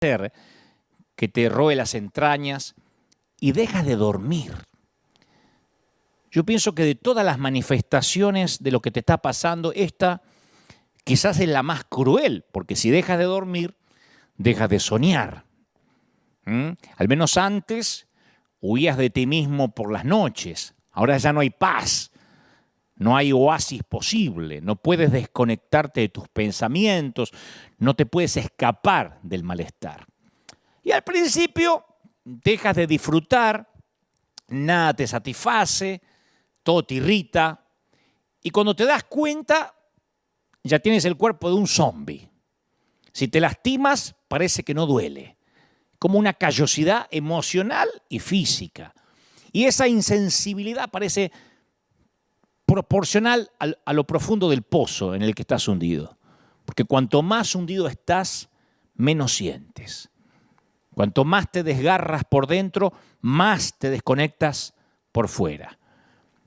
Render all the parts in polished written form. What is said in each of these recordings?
que te roe las entrañas y dejas de dormir. Yo pienso que de todas las manifestaciones de lo que te está pasando, esta quizás es la más cruel, porque si dejas de dormir, dejas de soñar. Al menos antes huías de ti mismo por las noches. Ahora ya no hay paz, no hay oasis posible, no puedes desconectarte de tus pensamientos, no te puedes escapar del malestar. Y al principio dejas de disfrutar, nada te satisface, todo te irrita, y cuando te das cuenta, ya tienes el cuerpo de un zombi. Si te lastimas, parece que no duele, como una callosidad emocional y física. Y esa insensibilidad parece proporcional a lo profundo del pozo en el que estás hundido. Porque cuanto más hundido estás, menos sientes. Cuanto más te desgarras por dentro, más te desconectas por fuera.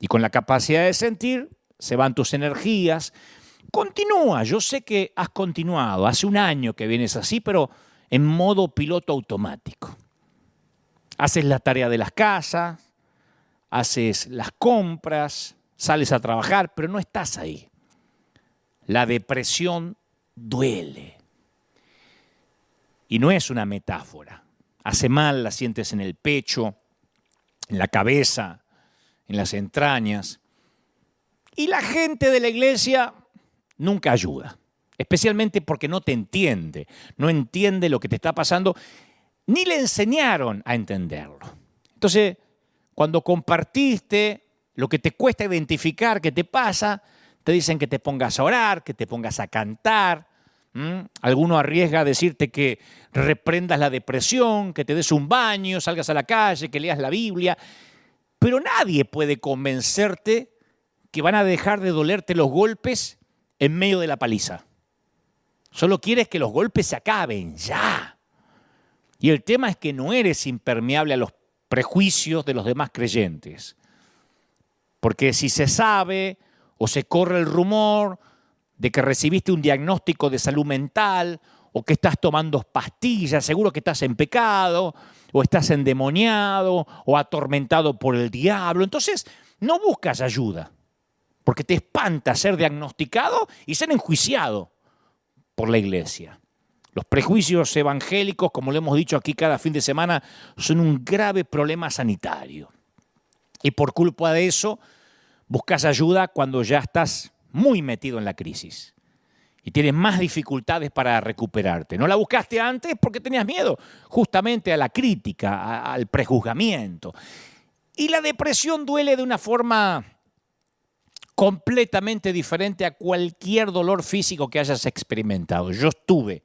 Y con la capacidad de sentir, se van tus energías. Continúa, yo sé que has continuado. Hace un año que vienes así, pero en modo piloto automático. Haces la tarea de las casas, haces las compras, sales a trabajar, pero no estás ahí. La depresión duele. Y no es una metáfora. Hace mal, la sientes en el pecho, en la cabeza, en las entrañas. Y la gente de la iglesia nunca ayuda, especialmente porque no te entiende, no entiende lo que te está pasando, ni le enseñaron a entenderlo. Entonces, cuando compartiste lo que te cuesta identificar que te pasa, te dicen que te pongas a orar, que te pongas a cantar. Alguno arriesga a decirte que reprendas la depresión, que te des un baño, salgas a la calle, que leas la Biblia. Pero nadie puede convencerte que van a dejar de dolerte los golpes en medio de la paliza. Solo quieres que los golpes se acaben ya. Y el tema es que no eres impermeable a los prejuicios de los demás creyentes. Porque si se sabe o se corre el rumor de que recibiste un diagnóstico de salud mental o que estás tomando pastillas, seguro que estás en pecado o estás endemoniado o atormentado por el diablo. Entonces no buscas ayuda porque te espanta ser diagnosticado y ser enjuiciado por la iglesia. Los prejuicios evangélicos, como lo hemos dicho aquí cada fin de semana, son un grave problema sanitario. Y por culpa de eso, buscas ayuda cuando ya estás muy metido en la crisis y tienes más dificultades para recuperarte. No la buscaste antes porque tenías miedo justamente a la crítica, al prejuzgamiento. Y la depresión duele de una forma completamente diferente a cualquier dolor físico que hayas experimentado. Yo estuve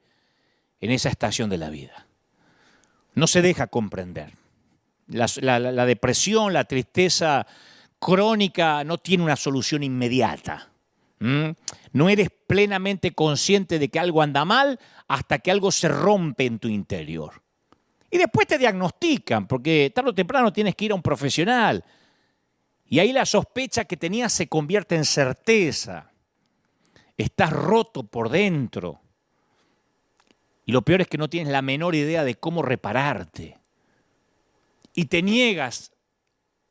en esa estación de la vida. No se deja comprender. La depresión, la tristeza crónica no tiene una solución inmediata. No eres plenamente consciente de que algo anda mal hasta que algo se rompe en tu interior. Y después te diagnostican, porque tarde o temprano tienes que ir a un profesional. Y ahí la sospecha que tenías se convierte en certeza. Estás roto por dentro. Y lo peor es que no tienes la menor idea de cómo repararte. Y te niegas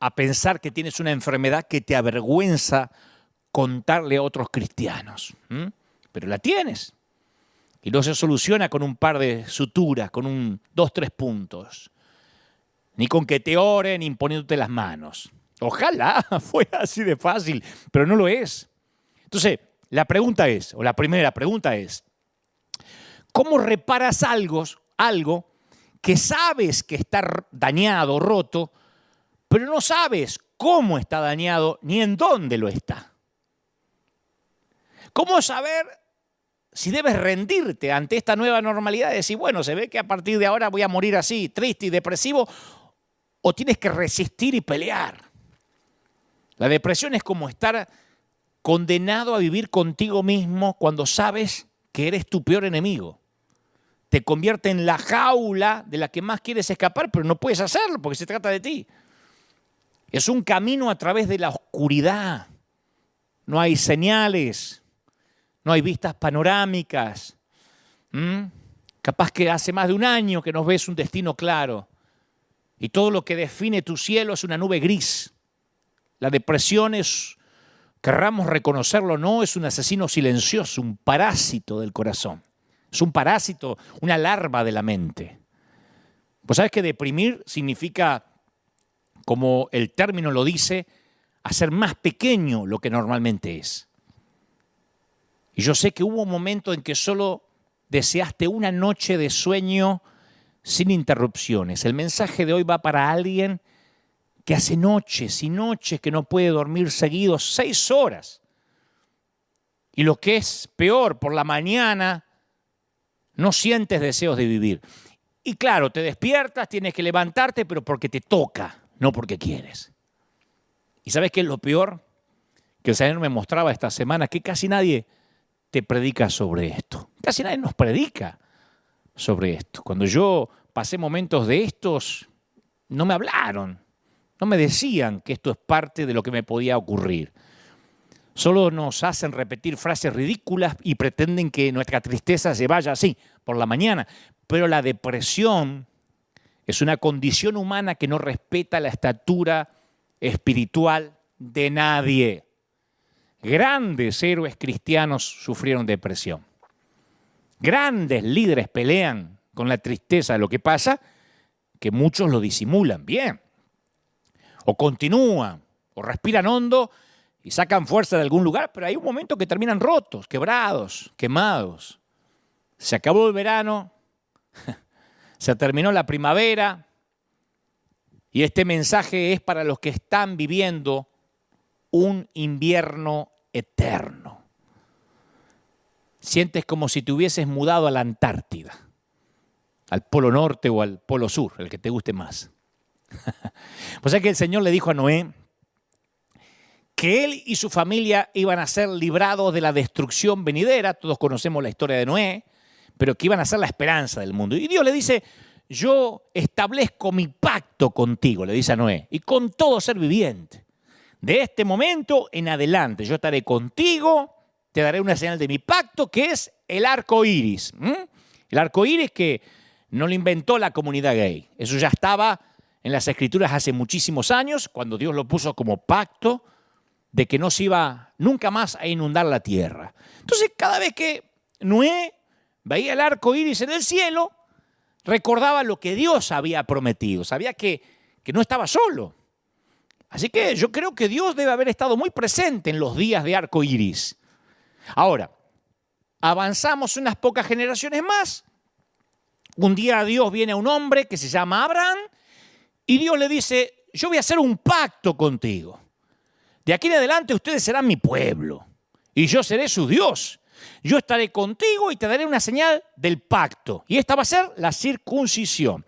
a pensar que tienes una enfermedad que te avergüenza contarle a otros cristianos. Pero la tienes. Y no se soluciona con un par de suturas, con 2, 3 puntos. Ni con que te oren imponiéndote las manos. Ojalá fuera así de fácil, pero no lo es. Entonces, la primera pregunta es, ¿cómo reparas algo que sabes que está dañado, roto, pero no sabes cómo está dañado ni en dónde lo está? ¿Cómo saber si debes rendirte ante esta nueva normalidad y decir, bueno, se ve que a partir de ahora voy a morir así, triste y depresivo, o tienes que resistir y pelear? La depresión es como estar condenado a vivir contigo mismo cuando sabes que eres tu peor enemigo. Te convierte en la jaula de la que más quieres escapar, pero no puedes hacerlo porque se trata de ti. Es un camino a través de la oscuridad. No hay señales, no hay vistas panorámicas. Capaz que hace más de un año que no ves un destino claro y todo lo que define tu cielo es una nube gris. La depresión es, querramos reconocerlo o no, es un asesino silencioso, un parásito del corazón. Es un parásito, una larva de la mente. Pues sabes que deprimir significa, como el término lo dice, hacer más pequeño lo que normalmente es. Y yo sé que hubo un momento en que solo deseaste una noche de sueño sin interrupciones. El mensaje de hoy va para alguien que hace noches y noches que no puede dormir seguidos 6 horas. Y lo que es peor, por la mañana no sientes deseos de vivir. Y claro, te despiertas, tienes que levantarte, pero porque te toca, no porque quieres. ¿Y sabes qué es lo peor? Que el Señor me mostraba esta semana que casi nadie te predica sobre esto. Casi nadie nos predica sobre esto. Cuando yo pasé momentos de estos, no me hablaron, no me decían que esto es parte de lo que me podía ocurrir. Solo nos hacen repetir frases ridículas y pretenden que nuestra tristeza se vaya así, por la mañana. Pero la depresión es una condición humana que no respeta la estatura espiritual de nadie. Grandes héroes cristianos sufrieron depresión. Grandes líderes pelean con la tristeza. Lo que pasa que muchos lo disimulan bien. O continúan, o respiran hondo y sacan fuerza de algún lugar, pero hay un momento que terminan rotos, quebrados, quemados. Se acabó el verano, se terminó la primavera y este mensaje es para los que están viviendo un invierno eterno. Sientes como si te hubieses mudado a la Antártida, al Polo Norte o al Polo Sur, el que te guste más. Pues es que el Señor le dijo a Noé que él y su familia iban a ser librados de la destrucción venidera. Todos conocemos la historia de Noé, pero que iban a ser la esperanza del mundo. Y Dios le dice, yo establezco mi pacto contigo, le dice a Noé, y con todo ser viviente. De este momento en adelante yo estaré contigo, te daré una señal de mi pacto, que es el arco iris. El arco iris que no lo inventó la comunidad gay. Eso ya estaba en las Escrituras hace muchísimos años, cuando Dios lo puso como pacto de que no se iba nunca más a inundar la tierra. Entonces, cada vez que Noé veía el arco iris en el cielo, recordaba lo que Dios había prometido. Sabía que no estaba solo. Así que yo creo que Dios debe haber estado muy presente en los días de arco iris. Ahora, avanzamos unas pocas generaciones más. Un día Dios viene a un hombre que se llama Abraham y Dios le dice, yo voy a hacer un pacto contigo. De aquí en adelante ustedes serán mi pueblo y yo seré su Dios. Yo estaré contigo y te daré una señal del pacto. Y esta va a ser la circuncisión.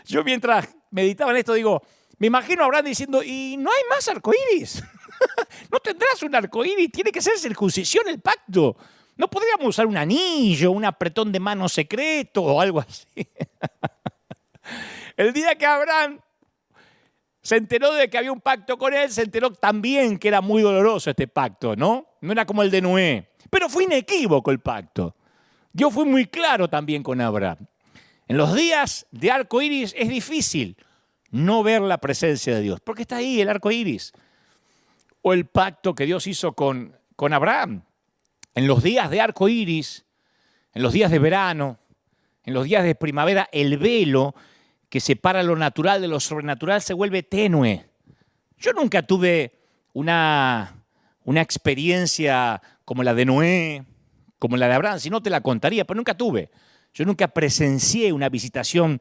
Yo mientras meditaba en esto digo, me imagino a Abraham diciendo, ¿y no hay más arcoíris? ¿No tendrás un arcoíris? Tiene que ser circuncisión el pacto. ¿No podríamos usar un anillo, un apretón de mano secreto o algo así? El día que Abraham se enteró de que había un pacto con él, se enteró también que era muy doloroso este pacto, ¿no? No era como el de Noé, pero fue inequívoco el pacto. Dios fue muy claro también con Abraham. En los días de arco iris es difícil no ver la presencia de Dios, porque está ahí el arco iris. O el pacto que Dios hizo con Abraham. En los días de arco iris, en los días de verano, en los días de primavera, el velo que separa lo natural de lo sobrenatural se vuelve tenue. Yo nunca tuve una experiencia como la de Noé, como la de Abraham, si no te la contaría, pero nunca tuve. Yo nunca presencié una visitación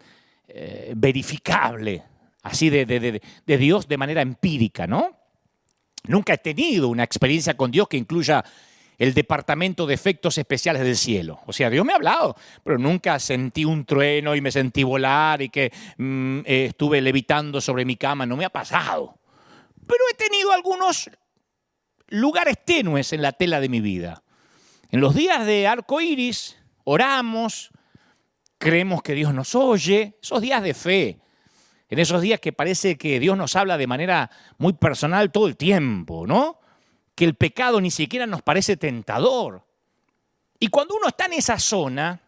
verificable, así de Dios de manera empírica, ¿no? Nunca he tenido una experiencia con Dios que incluya el departamento de efectos especiales del cielo. O sea, Dios me ha hablado, pero nunca sentí un trueno y me sentí volar y que estuve levitando sobre mi cama. No me ha pasado. Pero he tenido algunos lugares tenues en la tela de mi vida. En los días de arco iris, oramos, creemos que Dios nos oye, esos días de fe. En esos días que parece que Dios nos habla de manera muy personal todo el tiempo, ¿no? Que el pecado ni siquiera nos parece tentador. Y cuando uno está en esa zona,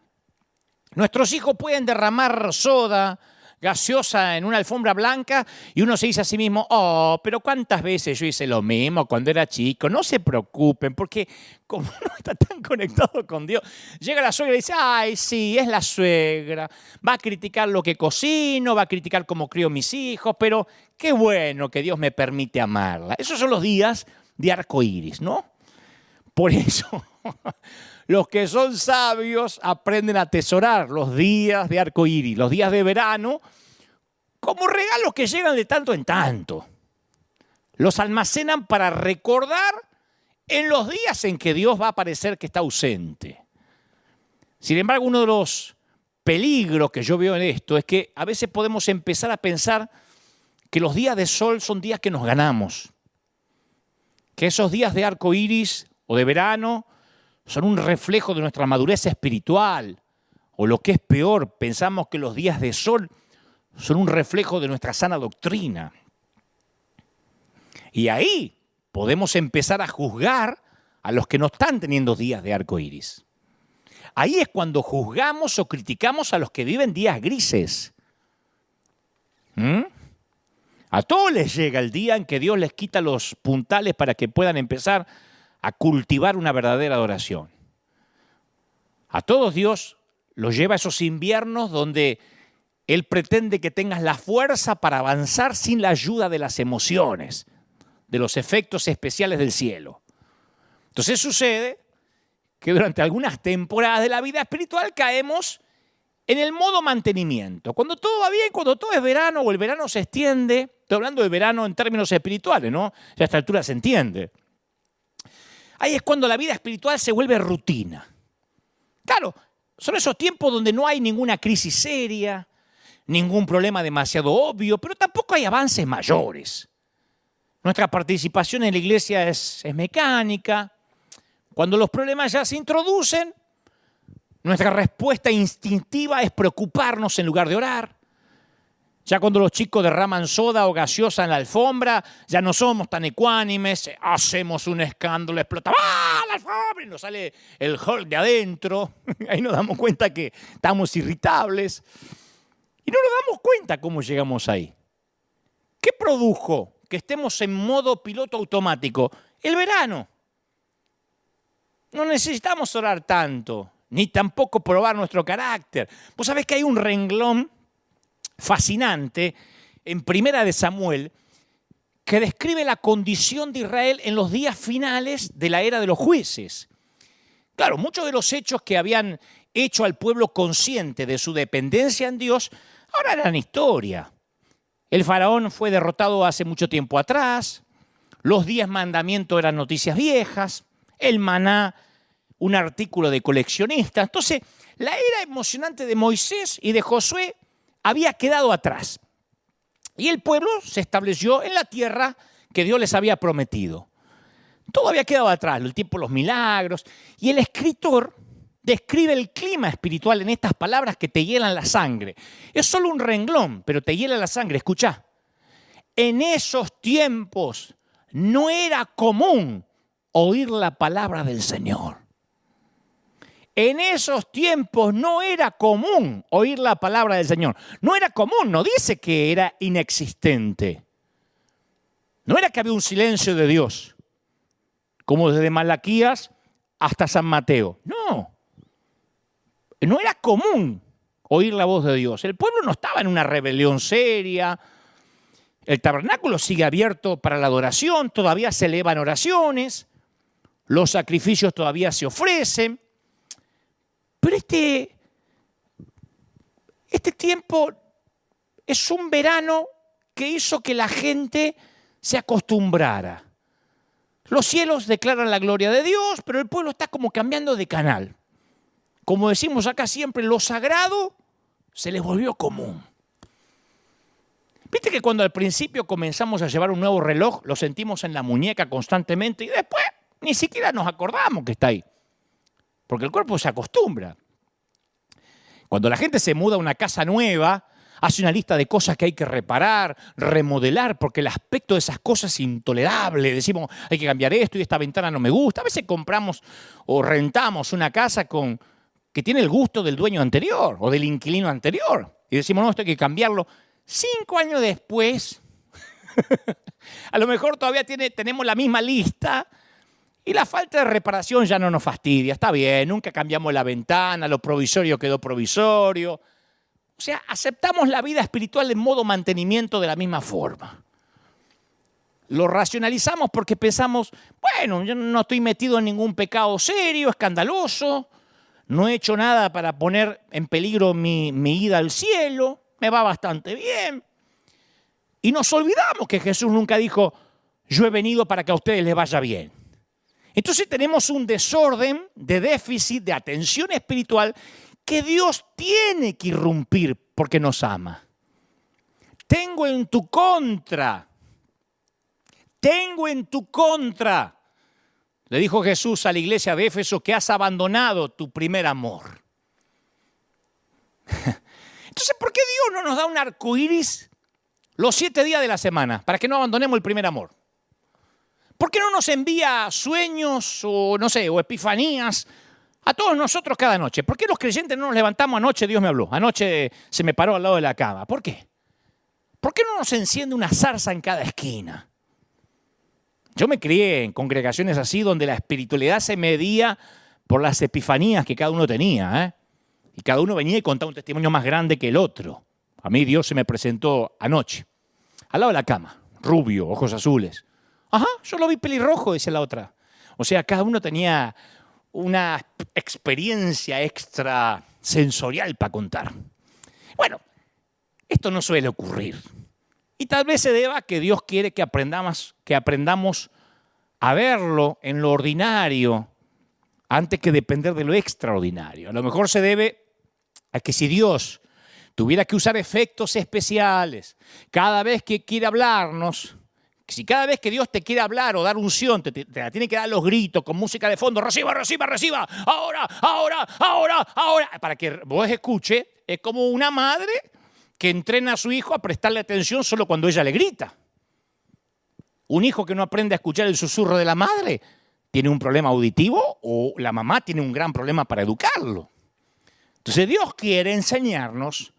Nuestros hijos pueden derramar soda gaseosa en una alfombra blanca y uno se dice a sí mismo, oh, pero ¿cuántas veces yo hice lo mismo cuando era chico? No se preocupen, porque como no está tan conectado con Dios, llega la suegra y dice, ay, sí, es la suegra, va a criticar lo que cocino, va a criticar cómo crío mis hijos, pero qué bueno que Dios me permite amarla. Esos son los días de arco iris, ¿no? Por eso, los que son sabios aprenden a atesorar los días de arco iris, los días de verano, como regalos que llegan de tanto en tanto. Los almacenan para recordar en los días en que Dios va a parecer que está ausente. Sin embargo, uno de los peligros que yo veo en esto es que a veces podemos empezar a pensar que los días de sol son días que nos ganamos, que esos días de arco iris o de verano son un reflejo de nuestra madurez espiritual, o lo que es peor, pensamos que los días de sol son un reflejo de nuestra sana doctrina. Y ahí podemos empezar a juzgar a los que no están teniendo días de arco iris. Ahí es cuando juzgamos o criticamos a los que viven días grises. A todos les llega el día en que Dios les quita los puntales para que puedan empezar a cultivar una verdadera adoración. A todos Dios los lleva a esos inviernos donde Él pretende que tengas la fuerza para avanzar sin la ayuda de las emociones, de los efectos especiales del cielo. Entonces sucede que durante algunas temporadas de la vida espiritual caemos en el modo mantenimiento. Cuando todo va bien, cuando todo es verano o el verano se extiende, estoy hablando de verano en términos espirituales, ¿no? Ya a esta altura se entiende. Ahí es cuando la vida espiritual se vuelve rutina. Claro, son esos tiempos donde no hay ninguna crisis seria, ningún problema demasiado obvio, pero tampoco hay avances mayores. Nuestra participación en la iglesia es mecánica. Cuando los problemas ya se introducen, nuestra respuesta instintiva es preocuparnos en lugar de orar. Ya cuando los chicos derraman soda o gaseosa en la alfombra, ya no somos tan ecuánimes, hacemos un escándalo, explota, ¡ah, la alfombra! Y nos sale el Hulk de adentro. Ahí nos damos cuenta que estamos irritables. Y no nos damos cuenta cómo llegamos ahí. ¿Qué produjo que estemos en modo piloto automático? El verano. No necesitamos orar tanto, ni tampoco probar nuestro carácter. Vos sabés que hay un renglón fascinante en Primera de Samuel que describe la condición de Israel en los días finales de la era de los jueces. Claro, muchos de los hechos que habían hecho al pueblo consciente de su dependencia en Dios ahora eran historia. El faraón fue derrotado hace mucho tiempo atrás, los 10 mandamientos eran noticias viejas, el maná, un artículo de coleccionista. Entonces, la era emocionante de Moisés y de Josué había quedado atrás. Y el pueblo se estableció en la tierra que Dios les había prometido. Todo había quedado atrás, el tiempo de los milagros. Y el escritor describe el clima espiritual en estas palabras que te hielan la sangre. Es solo un renglón, pero te hiela la sangre. Escuchá. En esos tiempos no era común oír la palabra del Señor. En esos tiempos no era común oír la palabra del Señor. No era común, no dice que era inexistente. No era que había un silencio de Dios, como desde Malaquías hasta San Mateo. No. No era común oír la voz de Dios. El pueblo no estaba en una rebelión seria. El tabernáculo sigue abierto para la adoración, todavía se elevan oraciones, los sacrificios todavía se ofrecen. Pero este tiempo es un verano que hizo que la gente se acostumbrara. Los cielos declaran la gloria de Dios, pero el pueblo está como cambiando de canal. Como decimos acá siempre, lo sagrado se les volvió común. ¿Viste que cuando al principio comenzamos a llevar un nuevo reloj, lo sentimos en la muñeca constantemente y después ni siquiera nos acordamos que está ahí? Porque el cuerpo se acostumbra. Cuando la gente se muda a una casa nueva, hace una lista de cosas que hay que reparar, remodelar, porque el aspecto de esas cosas es intolerable. Decimos, hay que cambiar esto y esta ventana no me gusta. A veces compramos o rentamos una casa con que tiene el gusto del dueño anterior o del inquilino anterior. Y decimos, no, esto hay que cambiarlo. 5 años después, a lo mejor todavía tenemos la misma lista y la falta de reparación ya no nos fastidia. Está bien, nunca cambiamos la ventana, lo provisorio quedó provisorio. O sea, aceptamos la vida espiritual en modo mantenimiento de la misma forma. Lo racionalizamos porque pensamos, bueno, yo no estoy metido en ningún pecado serio, escandaloso, no he hecho nada para poner en peligro mi ida al cielo, me va bastante bien. Y nos olvidamos que Jesús nunca dijo, yo he venido para que a ustedes les vaya bien. Entonces tenemos un desorden de déficit, de atención espiritual, que Dios tiene que irrumpir porque nos ama. Tengo en tu contra, le dijo Jesús a la iglesia de Éfeso, que has abandonado tu primer amor. Entonces, ¿por qué Dios no nos da un arco iris los 7 días de la semana para que no abandonemos el primer amor? ¿Por qué no nos envía sueños o, no sé, o epifanías a todos nosotros cada noche? ¿Por qué los creyentes no nos levantamos anoche? Dios me habló. Anoche se me paró al lado de la cama. ¿Por qué? ¿Por qué no nos enciende una zarza en cada esquina? Yo me crié en congregaciones así donde la espiritualidad se medía por las epifanías que cada uno tenía, Y cada uno venía y contaba un testimonio más grande que el otro. A mí Dios se me presentó anoche, al lado de la cama, rubio, ojos azules. Ajá, yo lo vi pelirrojo, decía la otra. O sea, cada uno tenía una experiencia extra sensorial para contar. Bueno, esto no suele ocurrir. Y tal vez se deba a que Dios quiere que aprendamos a verlo en lo ordinario antes que depender de lo extraordinario. A lo mejor se debe a que si Dios tuviera que usar efectos especiales cada vez que quiere hablarnos, si cada vez que Dios te quiere hablar o dar unción, te la tiene que dar los gritos con música de fondo, reciba, reciba, reciba, ahora, ahora, ahora, ahora, para que vos escuche, es como una madre que entrena a su hijo a prestarle atención solo cuando ella le grita. Un hijo que no aprende a escuchar el susurro de la madre tiene un problema auditivo o la mamá tiene un gran problema para educarlo. Entonces Dios quiere enseñarnos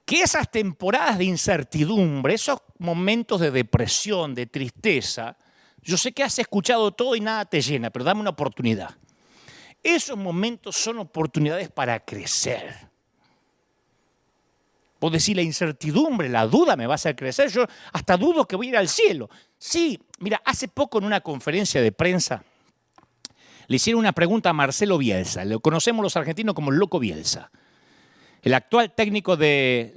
que esas temporadas de incertidumbre, esos momentos de depresión, de tristeza, yo sé que has escuchado todo y nada te llena, pero dame una oportunidad. Esos momentos son oportunidades para crecer. Vos decís, la incertidumbre, la duda me va a hacer crecer. Yo hasta dudo que voy a ir al cielo. Sí, mira, hace poco en una conferencia de prensa le hicieron una pregunta a Marcelo Bielsa. Lo conocemos los argentinos como el Loco Bielsa. El actual técnico de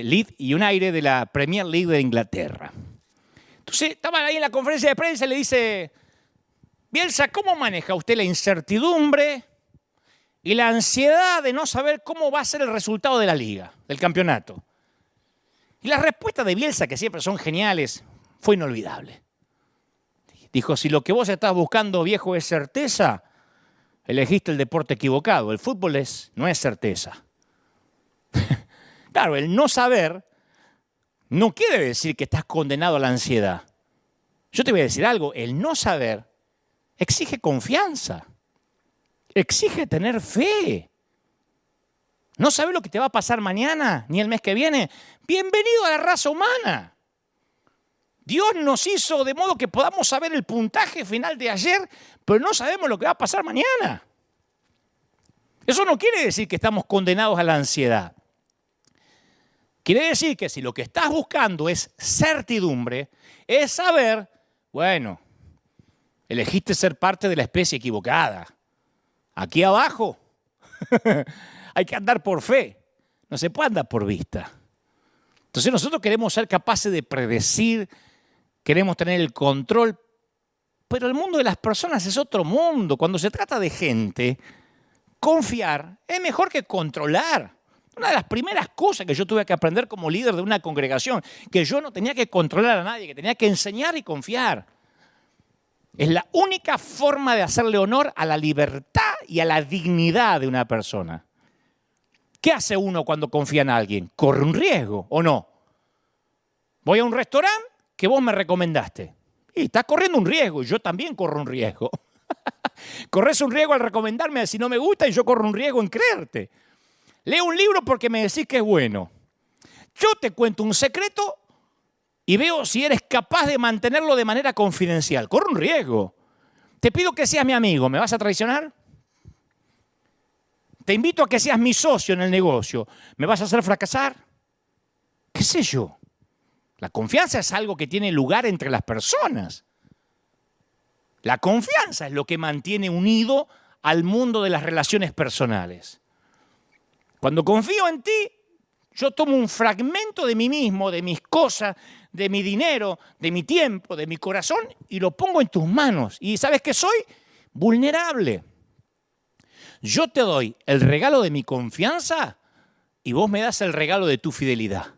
Leeds United de la Premier League de Inglaterra. Entonces, estaban ahí en la conferencia de prensa y le dice, Bielsa, ¿cómo maneja usted la incertidumbre y la ansiedad de no saber cómo va a ser el resultado de la liga, del campeonato? Y la respuesta de Bielsa, que siempre son geniales, fue inolvidable. Dijo, si lo que vos estás buscando, viejo, es certeza, elegiste el deporte equivocado. El fútbol no es certeza. Claro, el no saber no quiere decir que estás condenado a la ansiedad. Yo te voy a decir algo, el no saber exige confianza, exige tener fe. No sabes lo que te va a pasar mañana ni el mes que viene. Bienvenido a la raza humana. Dios nos hizo de modo que podamos saber el puntaje final de ayer, pero no sabemos lo que va a pasar mañana. Eso no quiere decir que estamos condenados a la ansiedad. Quiere decir que si lo que estás buscando es certidumbre, es saber, bueno, elegiste ser parte de la especie equivocada. Aquí abajo hay que andar por fe, no se puede andar por vista. Entonces nosotros queremos ser capaces de predecir, queremos tener el control, pero el mundo de las personas es otro mundo. Cuando se trata de gente, confiar es mejor que controlar. Una de las primeras cosas que yo tuve que aprender como líder de una congregación, que yo no tenía que controlar a nadie, que tenía que enseñar y confiar. Es la única forma de hacerle honor a la libertad y a la dignidad de una persona. ¿Qué hace uno cuando confía en alguien? Corre un riesgo, ¿o no? Voy a un restaurante que vos me recomendaste. Y estás corriendo un riesgo, y yo también corro un riesgo. Corres un riesgo al recomendarme si no me gusta y yo corro un riesgo en creerte. Leo un libro porque me decís que es bueno. Yo te cuento un secreto y veo si eres capaz de mantenerlo de manera confidencial. Corro un riesgo. Te pido que seas mi amigo. ¿Me vas a traicionar? Te invito a que seas mi socio en el negocio. ¿Me vas a hacer fracasar? ¿Qué sé yo? La confianza es algo que tiene lugar entre las personas. La confianza es lo que mantiene unido al mundo de las relaciones personales. Cuando confío en ti, yo tomo un fragmento de mí mismo, de mis cosas, de mi dinero, de mi tiempo, de mi corazón y lo pongo en tus manos. ¿Y sabes qué soy? Vulnerable. Yo te doy el regalo de mi confianza y vos me das el regalo de tu fidelidad.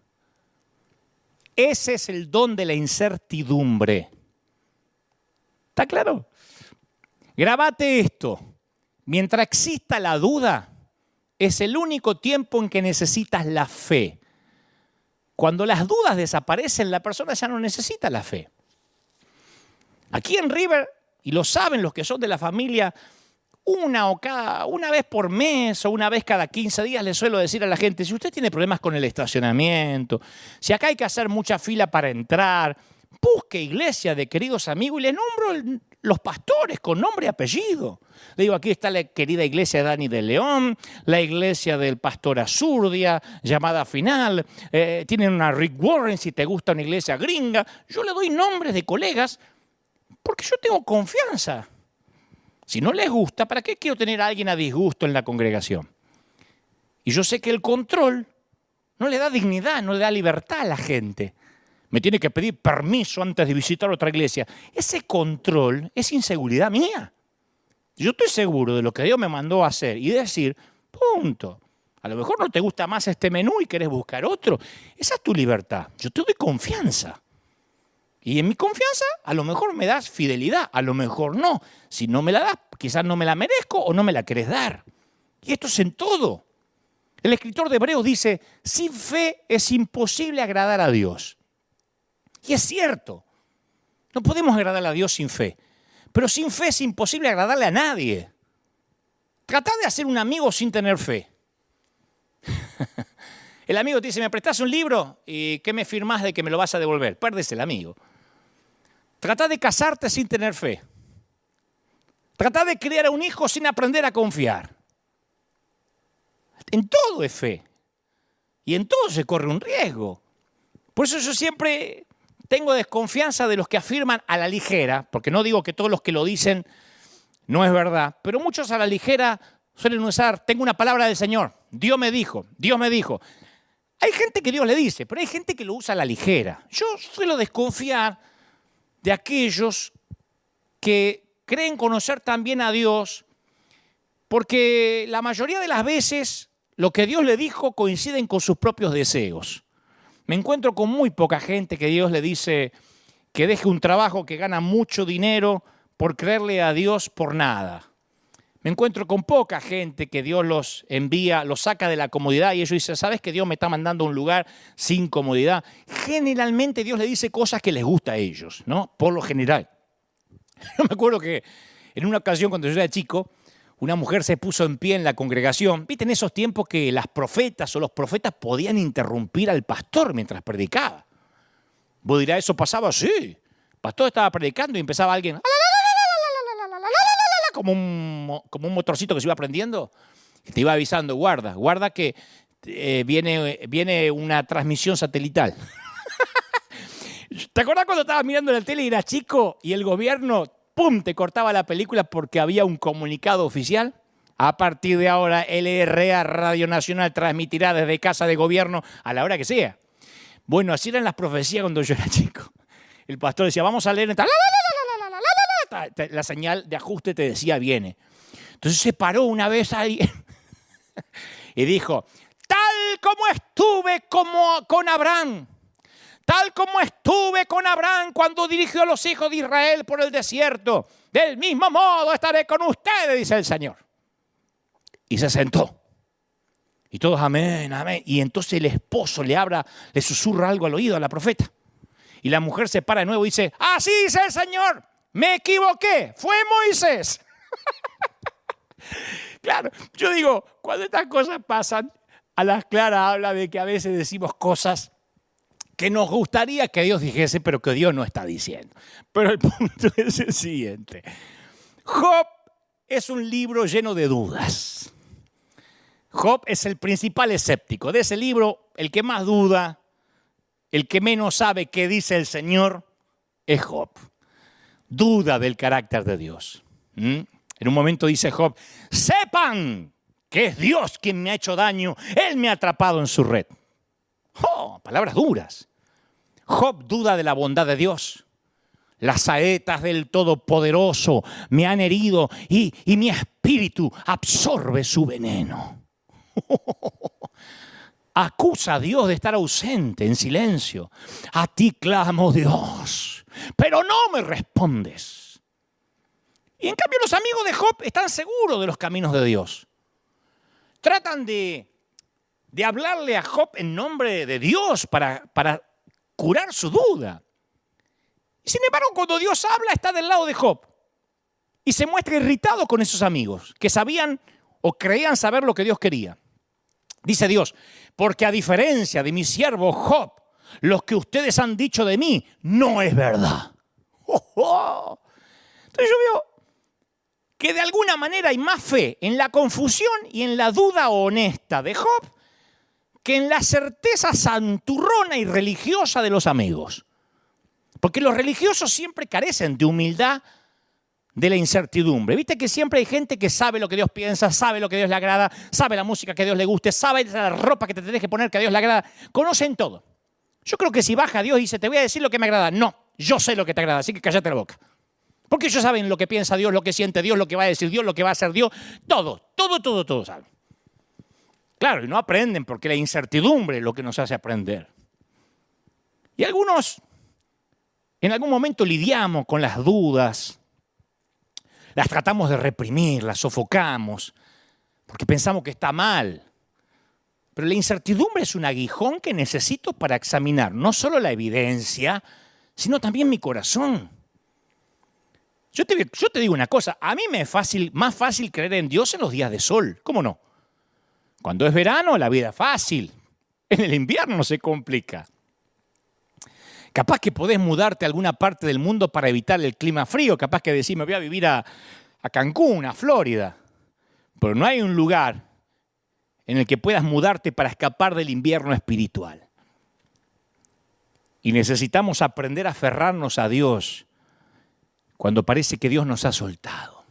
Ese es el don de la incertidumbre. ¿Está claro? Grabate esto. Mientras exista la duda, es el único tiempo en que necesitas la fe. Cuando las dudas desaparecen, la persona ya no necesita la fe. Aquí en River, y lo saben los que son de la familia, una vez por mes o una vez cada 15 días le suelo decir a la gente, si usted tiene problemas con el estacionamiento, si acá hay que hacer mucha fila para entrar, busque iglesia de queridos amigos y le nombro los pastores con nombre y apellido. Le digo, aquí está la querida iglesia de Dani de León, la iglesia del pastor Azurdia, llamada Final, tienen una Rick Warren si te gusta una iglesia gringa. Yo le doy nombres de colegas porque yo tengo confianza. Si no les gusta, ¿para qué quiero tener a alguien a disgusto en la congregación? Y yo sé que el control no le da dignidad, no le da libertad a la gente. Me tiene que pedir permiso antes de visitar otra iglesia. Ese control es inseguridad mía. Yo estoy seguro de lo que Dios me mandó a hacer y decir, punto. A lo mejor no te gusta más este menú y querés buscar otro. Esa es tu libertad. Yo te doy confianza. Y en mi confianza a lo mejor me das fidelidad, a lo mejor no. Si no me la das, quizás no me la merezco o no me la querés dar. Y esto es en todo. El escritor de Hebreos dice, sin fe es imposible agradar a Dios. Y es cierto, no podemos agradar a Dios sin fe. Pero sin fe es imposible agradarle a nadie. Trata de hacer un amigo sin tener fe. El amigo te dice, ¿me prestás un libro? ¿Y qué me firmás de que me lo vas a devolver? Perdés el amigo. Trata de casarte sin tener fe. Trata de criar a un hijo sin aprender a confiar. En todo es fe. Y en todo se corre un riesgo. Por eso yo siempre tengo desconfianza de los que afirman a la ligera, porque no digo que todos los que lo dicen no es verdad, pero muchos a la ligera suelen usar, tengo una palabra del Señor, Dios me dijo, Dios me dijo. Hay gente que Dios le dice, pero hay gente que lo usa a la ligera. Yo suelo desconfiar de aquellos que creen conocer también a Dios, porque la mayoría de las veces lo que Dios le dijo coinciden con sus propios deseos. Me encuentro con muy poca gente que Dios le dice que deje un trabajo que gana mucho dinero por creerle a Dios por nada. Me encuentro con poca gente que Dios los envía, los saca de la comodidad y ellos dicen, ¿sabes que Dios me está mandando a un lugar sin comodidad? Generalmente Dios le dice cosas que les gusta a ellos, ¿no? Por lo general. Yo me acuerdo que en una ocasión cuando yo era chico, una mujer se puso en pie en la congregación. ¿Viste en esos tiempos que las profetas o los profetas podían interrumpir al pastor mientras predicaba? Vos dirás, ¿eso pasaba? Sí. El pastor estaba predicando y empezaba alguien como un motorcito que se iba prendiendo. Te iba avisando, guarda que viene una transmisión satelital. ¿Te acuerdas cuando estabas mirando la tele y eras chico y el gobierno, ¡pum!, te cortaba la película porque había un comunicado oficial? A partir de ahora, LRA Radio Nacional transmitirá desde casa de gobierno a la hora que sea. Bueno, así eran las profecías cuando yo era chico. El pastor decía, vamos a leer... La señal de ajuste te decía, viene. Entonces se paró una vez ahí y dijo, tal como estuve con Abraham, tal como estuve con Abraham cuando dirigió a los hijos de Israel por el desierto, del mismo modo estaré con ustedes, dice el Señor. Y se sentó. Y todos, amén, amén. Y entonces el esposo le susurra algo al oído a la profeta. Y la mujer se para de nuevo y dice, así dice el Señor, me equivoqué, fue Moisés. Claro, yo digo, cuando estas cosas pasan, a las claras habla de que a veces decimos cosas que nos gustaría que Dios dijese, pero que Dios no está diciendo. Pero el punto es el siguiente. Job es un libro lleno de dudas. Job es el principal escéptico. De ese libro, el que más duda, el que menos sabe qué dice el Señor, es Job. Duda del carácter de Dios. En un momento dice Job, sepan que es Dios quien me ha hecho daño, Él me ha atrapado en su red. ¡Oh! Palabras duras. Job duda de la bondad de Dios. Las saetas del Todopoderoso me han herido y mi espíritu absorbe su veneno. Acusa a Dios de estar ausente, en silencio. A ti clamo, Dios, pero no me respondes. Y en cambio los amigos de Job están seguros de los caminos de Dios. Tratan de hablarle a Job en nombre de Dios para curar su duda. Y sin embargo, cuando Dios habla, está del lado de Job. Y se muestra irritado con esos amigos que sabían o creían saber lo que Dios quería. Dice Dios, porque a diferencia de mi siervo Job, lo que ustedes han dicho de mí no es verdad. Entonces yo veo que de alguna manera hay más fe en la confusión y en la duda honesta de Job que en la certeza santurrona y religiosa de los amigos. Porque los religiosos siempre carecen de humildad de la incertidumbre. Viste que siempre hay gente que sabe lo que Dios piensa, sabe lo que a Dios le agrada, sabe la música que a Dios le guste, sabe la ropa que te tenés que poner que a Dios le agrada. Conocen todo. Yo creo que si baja Dios y dice, te voy a decir lo que me agrada. No, yo sé lo que te agrada, así que cállate la boca. Porque ellos saben lo que piensa Dios, lo que siente Dios, lo que va a decir Dios, lo que va a hacer Dios. Todo saben. Claro, y no aprenden porque la incertidumbre es lo que nos hace aprender. Y algunos, en algún momento lidiamos con las dudas, las tratamos de reprimir, las sofocamos, porque pensamos que está mal. Pero la incertidumbre es un aguijón que necesito para examinar no solo la evidencia, sino también mi corazón. Yo te digo una cosa, a mí me es más fácil creer en Dios en los días de sol, ¿cómo no? Cuando es verano la vida es fácil, en el invierno se complica. Capaz que podés mudarte a alguna parte del mundo para evitar el clima frío, capaz que decís me voy a vivir a Cancún, a Florida, pero no hay un lugar en el que puedas mudarte para escapar del invierno espiritual. Y necesitamos aprender a aferrarnos a Dios cuando parece que Dios nos ha soltado.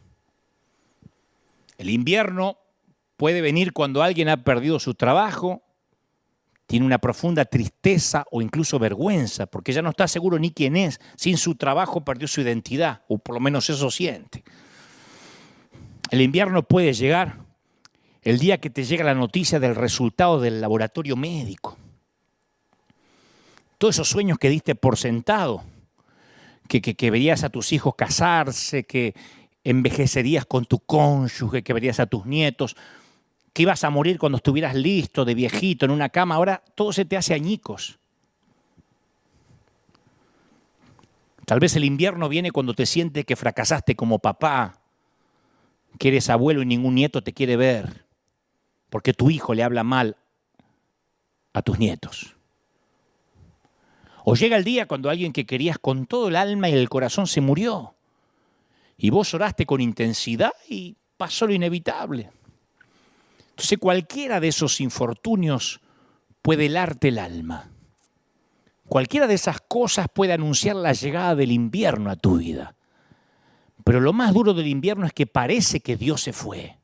El invierno puede venir cuando alguien ha perdido su trabajo, tiene una profunda tristeza o incluso vergüenza, porque ya no está seguro ni quién es. Sin su trabajo perdió su identidad, o por lo menos eso siente. El invierno puede llegar el día que te llega la noticia del resultado del laboratorio médico. Todos esos sueños que diste por sentado, que verías a tus hijos casarse, que envejecerías con tu cónyuge, que verías a tus nietos, que ibas a morir cuando estuvieras listo, de viejito, en una cama, ahora todo se te hace añicos. Tal vez el invierno viene cuando te sientes que fracasaste como papá, que eres abuelo y ningún nieto te quiere ver, porque tu hijo le habla mal a tus nietos. O llega el día cuando alguien que querías con todo el alma y el corazón se murió, y vos oraste con intensidad y pasó lo inevitable. Entonces cualquiera de esos infortunios puede helarte el alma. Cualquiera de esas cosas puede anunciar la llegada del invierno a tu vida. Pero lo más duro del invierno es que parece que Dios se fue.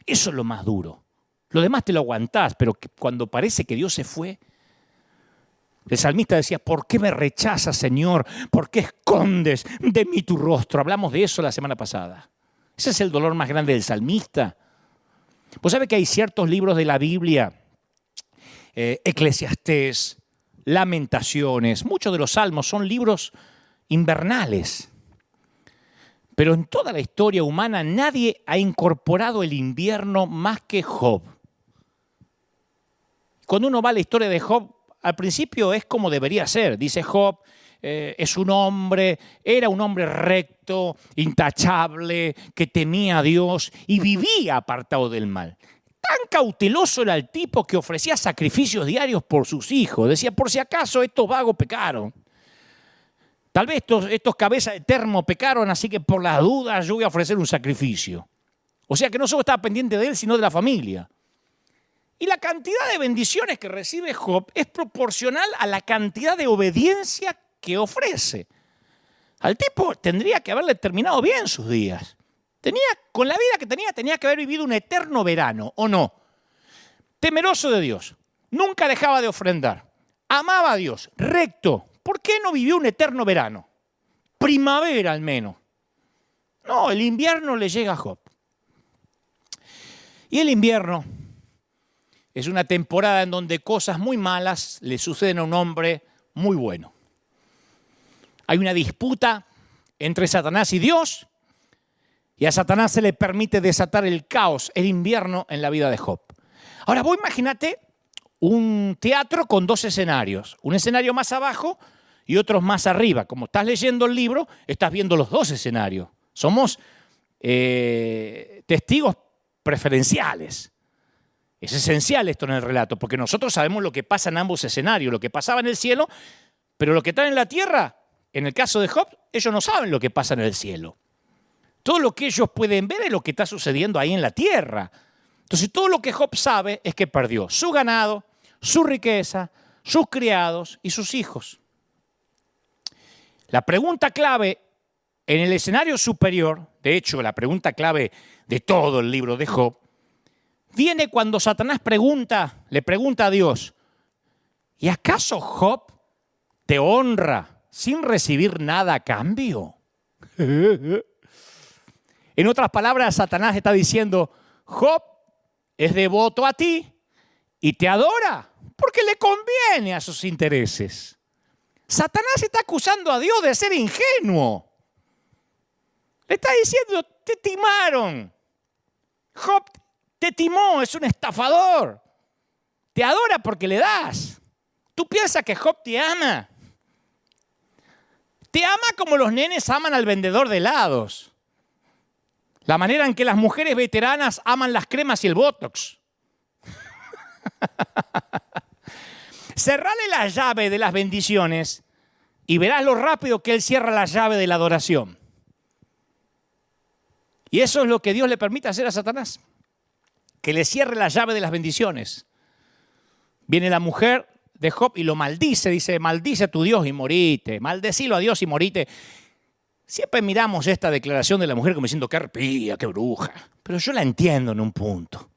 Eso es lo más duro. Lo demás te lo aguantás, pero cuando parece que Dios se fue, el salmista decía, ¿por qué me rechazas, Señor? ¿Por qué escondes de mí tu rostro? Hablamos de eso la semana pasada. Ese es el dolor más grande del salmista. Vos sabés que hay ciertos libros de la Biblia, Eclesiastés, Lamentaciones, muchos de los salmos son libros invernales. Pero en toda la historia humana nadie ha incorporado el invierno más que Job. Cuando uno va a la historia de Job, al principio es como debería ser. Dice Job, era un hombre recto, intachable, que temía a Dios y vivía apartado del mal. Tan cauteloso era el tipo que ofrecía sacrificios diarios por sus hijos. Decía, por si acaso estos vagos pecaron. Tal vez estos cabezas de termo pecaron, así que por las dudas yo voy a ofrecer un sacrificio. O sea que no solo estaba pendiente de él, sino de la familia. Y la cantidad de bendiciones que recibe Job es proporcional a la cantidad de obediencia que ofrece. Al tipo tendría que haberle terminado bien sus días. Con la vida que tenía que haber vivido un eterno verano, ¿o no? Temeroso de Dios, nunca dejaba de ofrendar, amaba a Dios, recto. ¿Por qué no vivió un eterno verano? Primavera al menos. No, el invierno le llega a Job. Y el invierno es una temporada en donde cosas muy malas le suceden a un hombre muy bueno. Hay una disputa entre Satanás y Dios, y a Satanás se le permite desatar el caos, el invierno en la vida de Job. Ahora vos imagínate un teatro con dos escenarios, un escenario más abajo y otros más arriba. Como estás leyendo el libro, estás viendo los dos escenarios. Somos testigos preferenciales. Es esencial esto en el relato, porque nosotros sabemos lo que pasa en ambos escenarios, lo que pasaba en el cielo, pero lo que está en la tierra, en el caso de Job, ellos no saben lo que pasa en el cielo. Todo lo que ellos pueden ver es lo que está sucediendo ahí en la tierra. Entonces, todo lo que Job sabe es que perdió su ganado, su riqueza, sus criados y sus hijos. La pregunta clave en el escenario superior, de hecho, la pregunta clave de todo el libro de Job, viene cuando Satanás le pregunta a Dios, ¿y acaso Job te honra sin recibir nada a cambio? En otras palabras, Satanás está diciendo, Job es devoto a ti y te adora porque le conviene a sus intereses. Satanás está acusando a Dios de ser ingenuo. Le está diciendo, te timaron. Job te timó, es un estafador. Te adora porque le das. ¿Tú piensas que Job te ama? Te ama como los nenes aman al vendedor de helados. La manera en que las mujeres veteranas aman las cremas y el botox. Cerrale la llave de las bendiciones y verás lo rápido que Él cierra la llave de la adoración. Y eso es lo que Dios le permite hacer a Satanás. Que le cierre la llave de las bendiciones. Viene la mujer de Job y lo maldice. Dice, maldice a tu Dios y morite. Maldecilo a Dios y morite. Siempre miramos esta declaración de la mujer como diciendo, qué arpía, qué bruja. Pero yo la entiendo en un punto.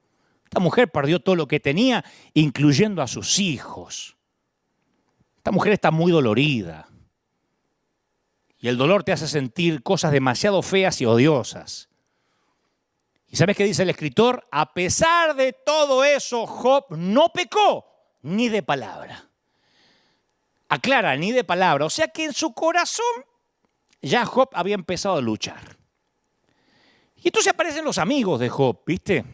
Esta mujer perdió todo lo que tenía, incluyendo a sus hijos. Esta mujer está muy dolorida. Y el dolor te hace sentir cosas demasiado feas y odiosas. ¿Y sabes qué dice el escritor? A pesar de todo eso, Job no pecó ni de palabra. Aclara, ni de palabra. O sea que en su corazón ya Job había empezado a luchar. Y entonces aparecen los amigos de Job, ¿viste?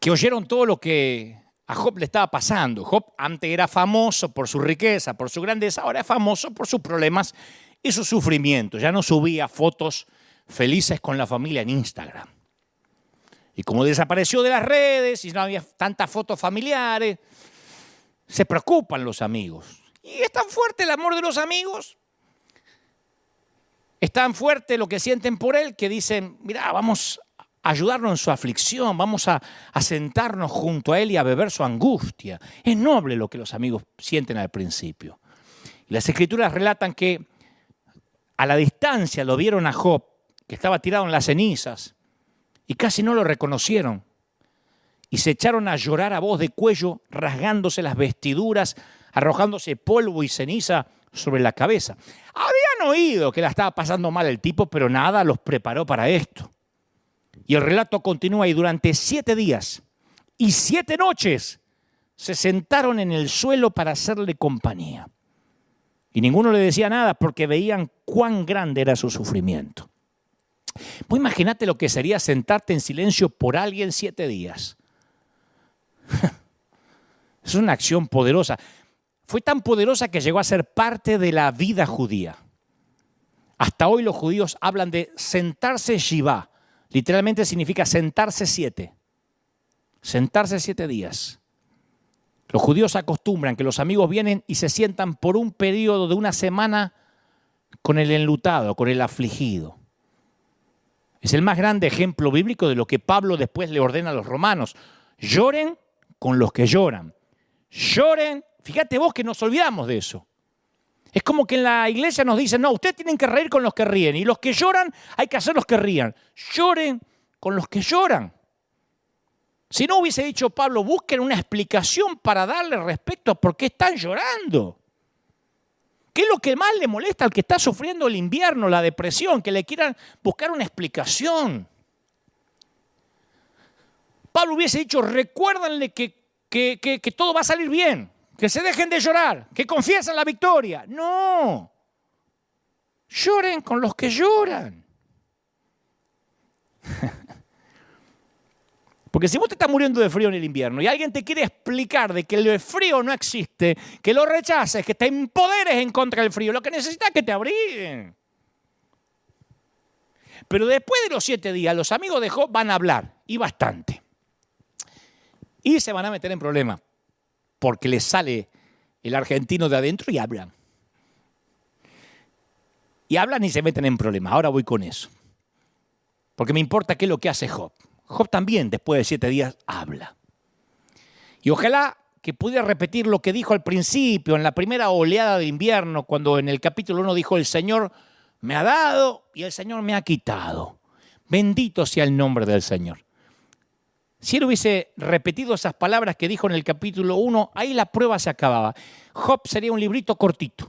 Que oyeron todo lo que a Job le estaba pasando. Job antes era famoso por su riqueza, por su grandeza, ahora es famoso por sus problemas y sus sufrimientos. Ya no subía fotos felices con la familia en Instagram. Y como desapareció de las redes y no había tantas fotos familiares, se preocupan los amigos. Y es tan fuerte el amor de los amigos, es tan fuerte lo que sienten por él que dicen, mira, vamos a ayudarlo en su aflicción, vamos a sentarnos junto a él y a beber su angustia. Es noble lo que los amigos sienten al principio. Y las escrituras relatan que a la distancia lo vieron a Job, que estaba tirado en las cenizas, y casi no lo reconocieron. Y se echaron a llorar a voz de cuello, rasgándose las vestiduras, arrojándose polvo y ceniza sobre la cabeza. Habían oído que la estaba pasando mal el tipo, pero nada los preparó para esto. Y el relato continúa y durante 7 días y 7 noches se sentaron en el suelo para hacerle compañía. Y ninguno le decía nada porque veían cuán grande era su sufrimiento. Vos imaginate lo que sería sentarte en silencio por alguien 7 días. Es una acción poderosa. fue tan poderosa que llegó a ser parte de la vida judía. Hasta hoy los judíos hablan de sentarse Shivá. Literalmente significa sentarse 7. Sentarse 7 días. Los judíos acostumbran que los amigos vienen y se sientan por un periodo de una semana con el enlutado, con el afligido. Es el más grande ejemplo bíblico de lo que Pablo después le ordena a los romanos. Lloren con los que lloran. Lloren. Fíjate vos que nos olvidamos de eso. Es como que en la iglesia nos dicen, no, ustedes tienen que reír con los que ríen. Y los que lloran, hay que hacer los que rían. Lloren con los que lloran. Si no hubiese dicho Pablo, busquen una explicación para darle respecto a por qué están llorando. ¿Qué es lo que más le molesta al que está sufriendo el invierno, la depresión? Que le quieran buscar una explicación. Pablo hubiese dicho, recuérdenle que todo va a salir bien, que se dejen de llorar, que confiesen la victoria. No, lloren con los que lloran. Porque si vos te estás muriendo de frío en el invierno y alguien te quiere explicar de que el frío no existe, que lo rechaces, que te empoderes en contra del frío, lo que necesitas es que te abriguen. Pero después de los 7 días, los amigos de Job van a hablar, y bastante. Y se van a meter en problemas, porque les sale el argentino de adentro y hablan. Y hablan y se meten en problemas. Ahora voy con eso. Porque me importa qué es lo que hace Job. Job también, después de 7 días, habla. Y ojalá que pudiera repetir lo que dijo al principio, en la primera oleada de invierno, cuando en el capítulo 1 dijo, el Señor me ha dado y el Señor me ha quitado. Bendito sea el nombre del Señor. Si él hubiese repetido esas palabras que dijo en el capítulo 1, ahí la prueba se acababa. Job sería un librito cortito.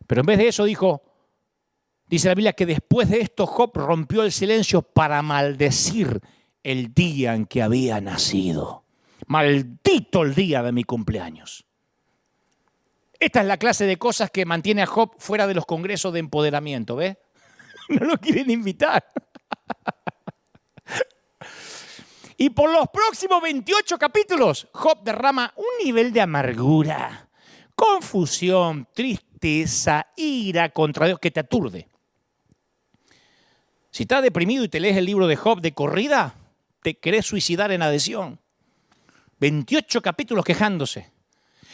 Pero en vez de eso dijo, dice la Biblia que después de esto Job rompió el silencio para maldecir el día en que había nacido. Maldito el día de mi cumpleaños. Esta es la clase de cosas que mantiene a Job fuera de los congresos de empoderamiento, ¿ves? No lo quieren invitar. Y por los próximos 28 capítulos, Job derrama un nivel de amargura, confusión, tristeza, ira contra Dios que te aturde. Si estás deprimido y te lees el libro de Job de corrida, te querés suicidar en adhesión. 28 capítulos quejándose.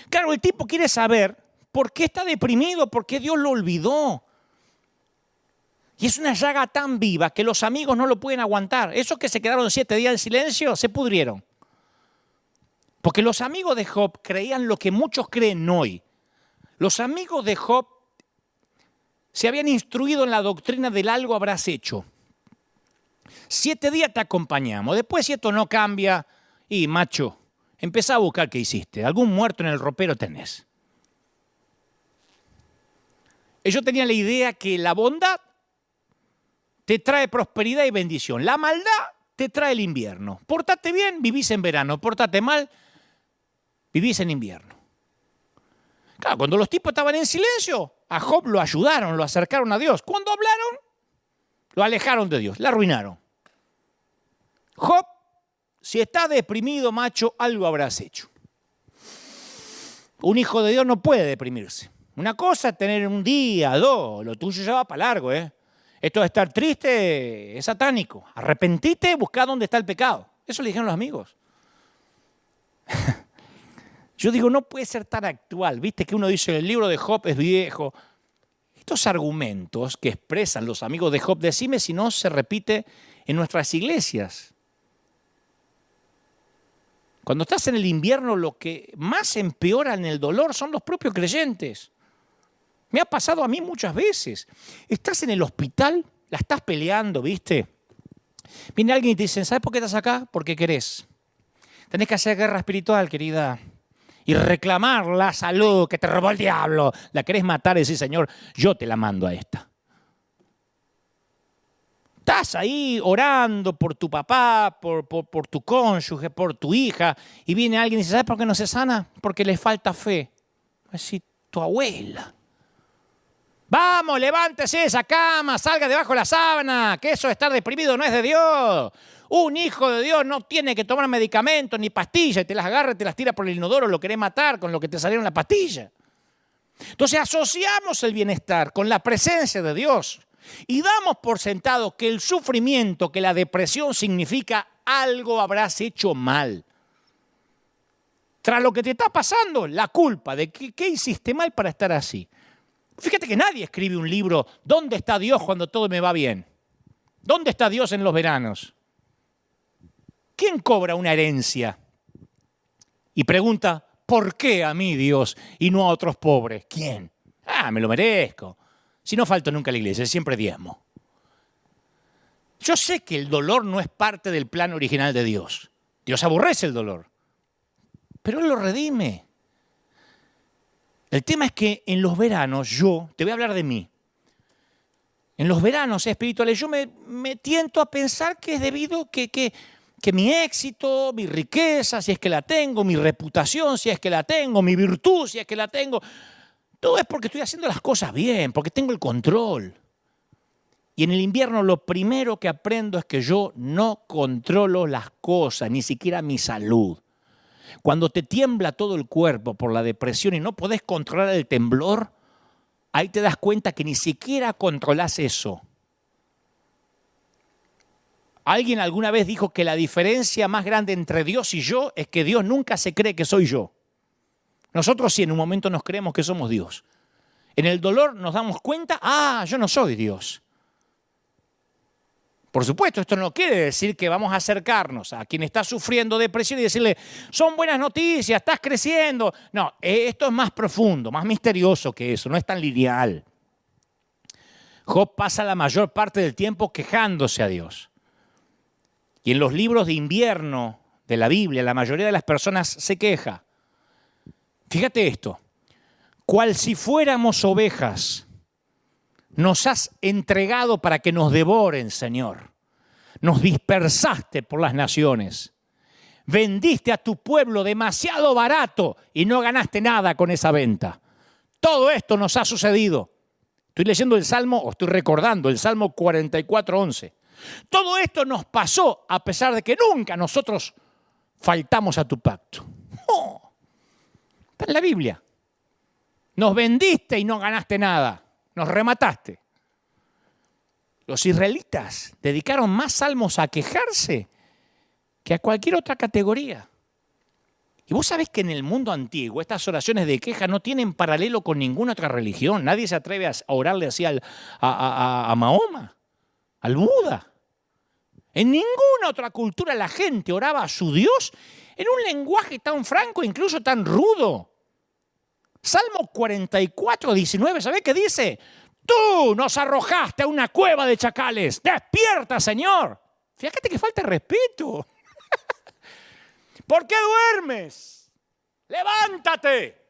Claro, el tipo quiere saber por qué está deprimido, por qué Dios lo olvidó. Y es una llaga tan viva que los amigos no lo pueden aguantar. Esos que se quedaron 7 días en silencio se pudrieron. Porque los amigos de Job creían lo que muchos creen hoy. Los amigos de Job se habían instruido en la doctrina del algo habrás hecho. 7 días te acompañamos. Después, si esto no cambia, y macho, empezá a buscar qué hiciste. Algún muerto en el ropero tenés. Ellos tenían la idea que la bondad te trae prosperidad y bendición. La maldad te trae el invierno. Pórtate bien, vivís en verano. Pórtate mal, vivís en invierno. Claro, cuando los tipos estaban en silencio, a Job lo ayudaron, lo acercaron a Dios. Cuando hablaron, lo alejaron de Dios, lo arruinaron. Job, si estás deprimido, macho, algo habrás hecho. Un hijo de Dios no puede deprimirse. Una cosa es tener un día, 2, lo tuyo ya va para largo, ¿eh? Esto de estar triste es satánico. Arrepentite, buscá dónde está el pecado. Eso le dijeron los amigos. Yo digo, no puede ser tan actual. Viste que uno dice, el libro de Job es viejo. Estos argumentos que expresan los amigos de Job, decime si no se repite en nuestras iglesias. Cuando estás en el invierno, lo que más empeora en el dolor son los propios creyentes. Me ha pasado a mí muchas veces. Estás en el hospital, la estás peleando, ¿viste? Viene alguien y te dice, ¿sabes por qué estás acá? Porque querés. Tenés que hacer guerra espiritual, querida. Y reclamar la salud que te robó el diablo. La querés matar y decir, Señor, yo te la mando a esta. Estás ahí orando por tu papá, por tu cónyuge, por tu hija. Y viene alguien y dice, ¿sabes por qué no se sana? Porque le falta fe. Así, tu abuela. Vamos, levántese de esa cama, salga debajo de la sábana, que eso de estar deprimido no es de Dios. Un hijo de Dios no tiene que tomar medicamentos ni pastillas, y te las agarra y te las tira por el inodoro, lo querés matar con lo que te salieron la pastilla. Entonces asociamos el bienestar con la presencia de Dios y damos por sentado que el sufrimiento, que la depresión significa algo habrás hecho mal. Tras lo que te está pasando, la culpa de qué hiciste mal para estar así. Fíjate que nadie escribe un libro, ¿dónde está Dios cuando todo me va bien? ¿Dónde está Dios en los veranos? ¿Quién cobra una herencia? Y pregunta, ¿por qué a mí Dios y no a otros pobres? ¿Quién? Me lo merezco. Si no falto nunca a la iglesia, siempre diezmo. Yo sé que el dolor no es parte del plan original de Dios. Dios aborrece el dolor, pero Él lo redime. El tema es que en los veranos te voy a hablar de mí. En los veranos espirituales yo me tiento a pensar que es debido que mi éxito, mi riqueza, si es que la tengo, mi reputación, si es que la tengo, mi virtud, si es que la tengo, todo es porque estoy haciendo las cosas bien, porque tengo el control. Y en el invierno lo primero que aprendo es que yo no controlo las cosas, ni siquiera mi salud. Cuando te tiembla todo el cuerpo por la depresión y no podés controlar el temblor, ahí te das cuenta que ni siquiera controlás eso. Alguien alguna vez dijo que la diferencia más grande entre Dios y yo es que Dios nunca se cree que soy yo. Nosotros sí en un momento nos creemos que somos Dios. En el dolor nos damos cuenta, yo no soy Dios. Por supuesto, esto no quiere decir que vamos a acercarnos a quien está sufriendo depresión y decirle, son buenas noticias, estás creciendo. No, esto es más profundo, más misterioso que eso, no es tan lineal. Job pasa la mayor parte del tiempo quejándose a Dios. Y en los libros de invierno de la Biblia, la mayoría de las personas se queja. Fíjate esto, cual si fuéramos ovejas, nos has entregado para que nos devoren, Señor. Nos dispersaste por las naciones. Vendiste a tu pueblo demasiado barato y no ganaste nada con esa venta. Todo esto nos ha sucedido. Estoy leyendo el Salmo, o estoy recordando el Salmo 44:11. Todo esto nos pasó a pesar de que nunca nosotros faltamos a tu pacto. Está en la Biblia. Nos vendiste y no ganaste nada. Nos remataste. Los israelitas dedicaron más salmos a quejarse que a cualquier otra categoría. Y vos sabés que en el mundo antiguo estas oraciones de queja no tienen paralelo con ninguna otra religión. Nadie se atreve a orarle así a Mahoma, al Buda. En ninguna otra cultura la gente oraba a su Dios en un lenguaje tan franco, incluso tan rudo. Salmo 44:19, ¿sabés qué dice? Tú nos arrojaste a una cueva de chacales. ¡Despierta, Señor! Fíjate que falta respeto. ¿Por qué duermes? ¡Levántate!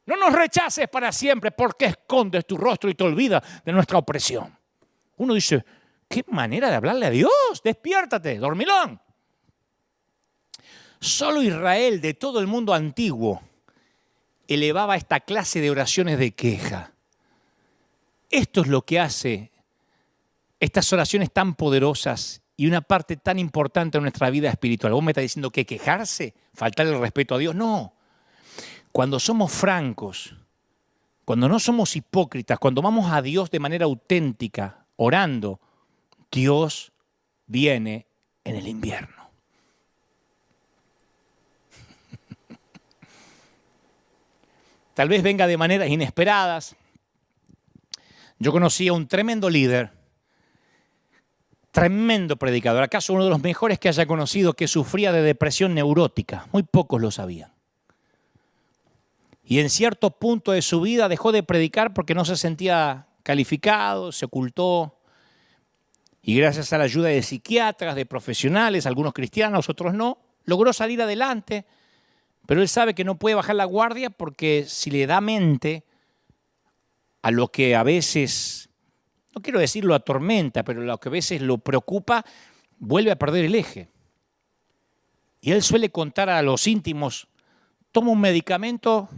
No nos rechaces para siempre. ¿Por qué escondes tu rostro y te olvidas de nuestra opresión? Uno dice, ¿qué manera de hablarle a Dios? Despiértate, dormilón. Solo Israel de todo el mundo antiguo elevaba esta clase de oraciones de queja. Esto es lo que hace estas oraciones tan poderosas y una parte tan importante de nuestra vida espiritual. ¿Vos me estás diciendo que quejarse, faltar el respeto a Dios? No. Cuando somos francos, cuando no somos hipócritas, cuando vamos a Dios de manera auténtica, orando, Dios viene en el invierno. Tal vez venga de maneras inesperadas. Yo conocí a un tremendo líder, tremendo predicador, acaso uno de los mejores que haya conocido, que sufría de depresión neurótica. Muy pocos lo sabían. Y en cierto punto de su vida dejó de predicar porque no se sentía calificado, se ocultó. Y gracias a la ayuda de psiquiatras, de profesionales, algunos cristianos, otros no, logró salir adelante. Pero él sabe que no puede bajar la guardia porque si le da mente a lo que a veces, no quiero decir lo atormenta, pero lo que a veces lo preocupa, vuelve a perder el eje. Y él suele contar a los íntimos, tomo un medicamento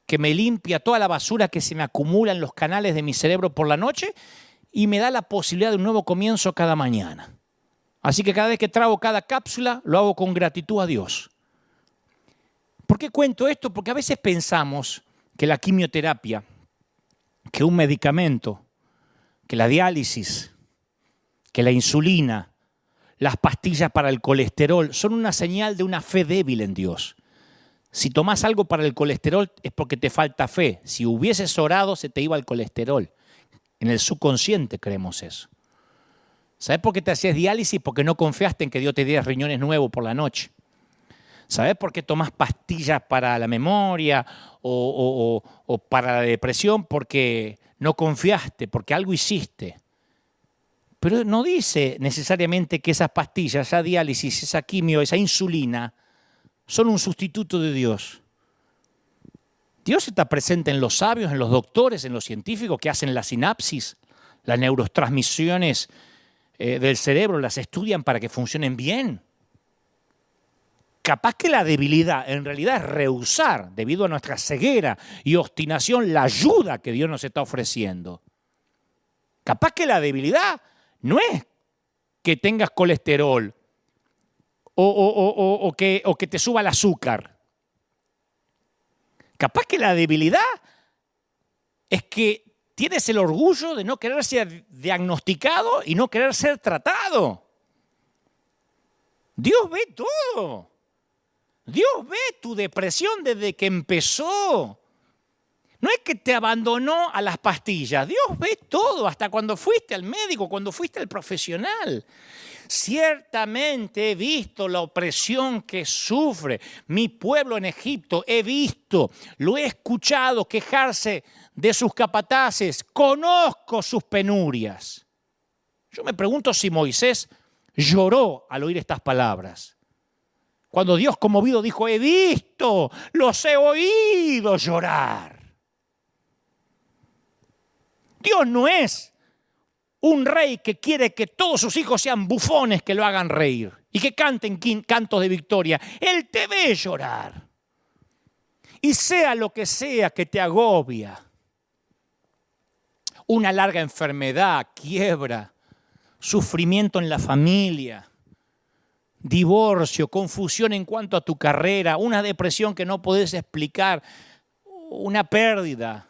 que me limpia toda la basura que se me acumula en los canales de mi cerebro por la noche y me da la posibilidad de un nuevo comienzo cada mañana. Así que cada vez que trago cada cápsula, lo hago con gratitud a Dios. ¿Por qué cuento esto? Porque a veces pensamos que la quimioterapia, que un medicamento, que la diálisis, que la insulina, las pastillas para el colesterol, son una señal de una fe débil en Dios. Si tomás algo para el colesterol es porque te falta fe. Si hubieses orado, se te iba el colesterol. En el subconsciente creemos eso. ¿Sabés por qué te hacías diálisis? Porque no confiaste en que Dios te diera riñones nuevos por la noche. ¿Sabés por qué tomás pastillas para la memoria o para la depresión? Porque no confiaste, porque algo hiciste. Pero no dice necesariamente que esas pastillas, esa diálisis, esa quimio, esa insulina, son un sustituto de Dios. Dios está presente en los sabios, en los doctores, en los científicos que hacen la sinapsis, las neurotransmisiones del cerebro, las estudian para que funcionen bien. Capaz que la debilidad en realidad es rehusar, debido a nuestra ceguera y obstinación, la ayuda que Dios nos está ofreciendo. Capaz que la debilidad no es que tengas colesterol o que te suba el azúcar. Capaz que la debilidad es que tienes el orgullo de no querer ser diagnosticado y no querer ser tratado. Dios ve todo. Dios ve tu depresión desde que empezó. No es que te abandonó a las pastillas. Dios ve todo, hasta cuando fuiste al médico, cuando fuiste al profesional. Ciertamente he visto la opresión que sufre mi pueblo en Egipto. He visto, lo he escuchado quejarse de sus capataces. Conozco sus penurias. Yo me pregunto si Moisés lloró al oír estas palabras. Cuando Dios conmovido dijo, he visto, los he oído llorar. Dios no es un rey que quiere que todos sus hijos sean bufones que lo hagan reír y que canten cantos de victoria. Él te ve llorar. Y sea lo que sea que te agobia, una larga enfermedad, quiebra, sufrimiento en la familia, divorcio, confusión en cuanto a tu carrera, una depresión que no podés explicar, una pérdida.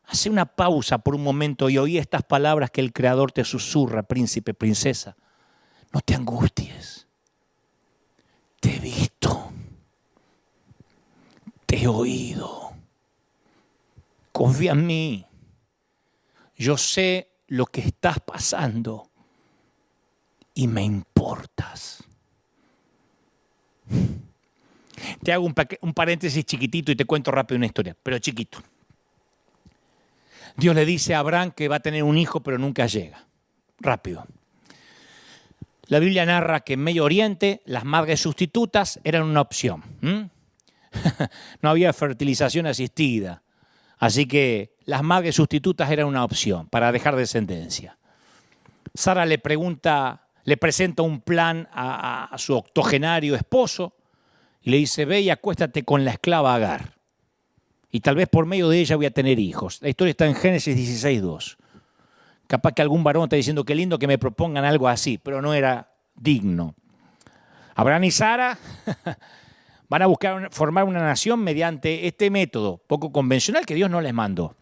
Hace una pausa por un momento y oí estas palabras que el Creador te susurra, príncipe, princesa. No te angusties. Te he visto. Te he oído. Confía en mí. Yo sé lo que estás pasando y me importas. Te hago un paréntesis chiquitito y te cuento rápido una historia, pero chiquito. Dios le dice a Abraham que va a tener un hijo, pero nunca llega. Rápido. La Biblia narra que en Medio Oriente las madres sustitutas eran una opción. No había fertilización asistida. Así que las madres sustitutas eran una opción para dejar descendencia. Sara le presenta un plan a su octogenario esposo y le dice, ve y acuéstate con la esclava Agar. Y tal vez por medio de ella voy a tener hijos. La historia está en Génesis 16:2. Capaz que algún varón está diciendo, qué lindo que me propongan algo así, pero no era digno. Abraham y Sara van a buscar formar una nación mediante este método poco convencional que Dios no les mandó.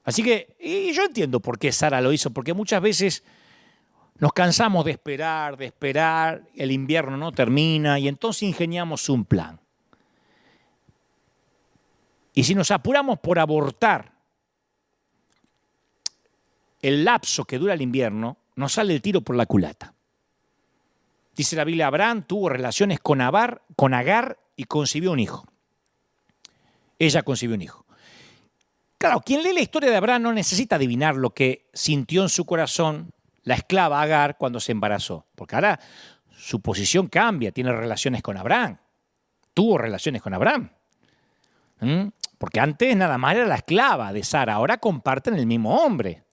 Así que, y yo entiendo por qué Sara lo hizo, porque muchas veces nos cansamos de esperar, el invierno no termina y entonces ingeniamos un plan. Y si nos apuramos por abortar el lapso que dura el invierno, nos sale el tiro por la culata. Dice la Biblia, Abraham tuvo relaciones con Agar y concibió un hijo. Ella concibió un hijo. Claro, quien lee la historia de Abraham no necesita adivinar lo que sintió en su corazón la esclava Agar cuando se embarazó. Porque ahora su posición cambia, tiene relaciones con Abraham. Tuvo relaciones con Abraham. Porque antes nada más era la esclava de Sara, ahora comparten el mismo hombre.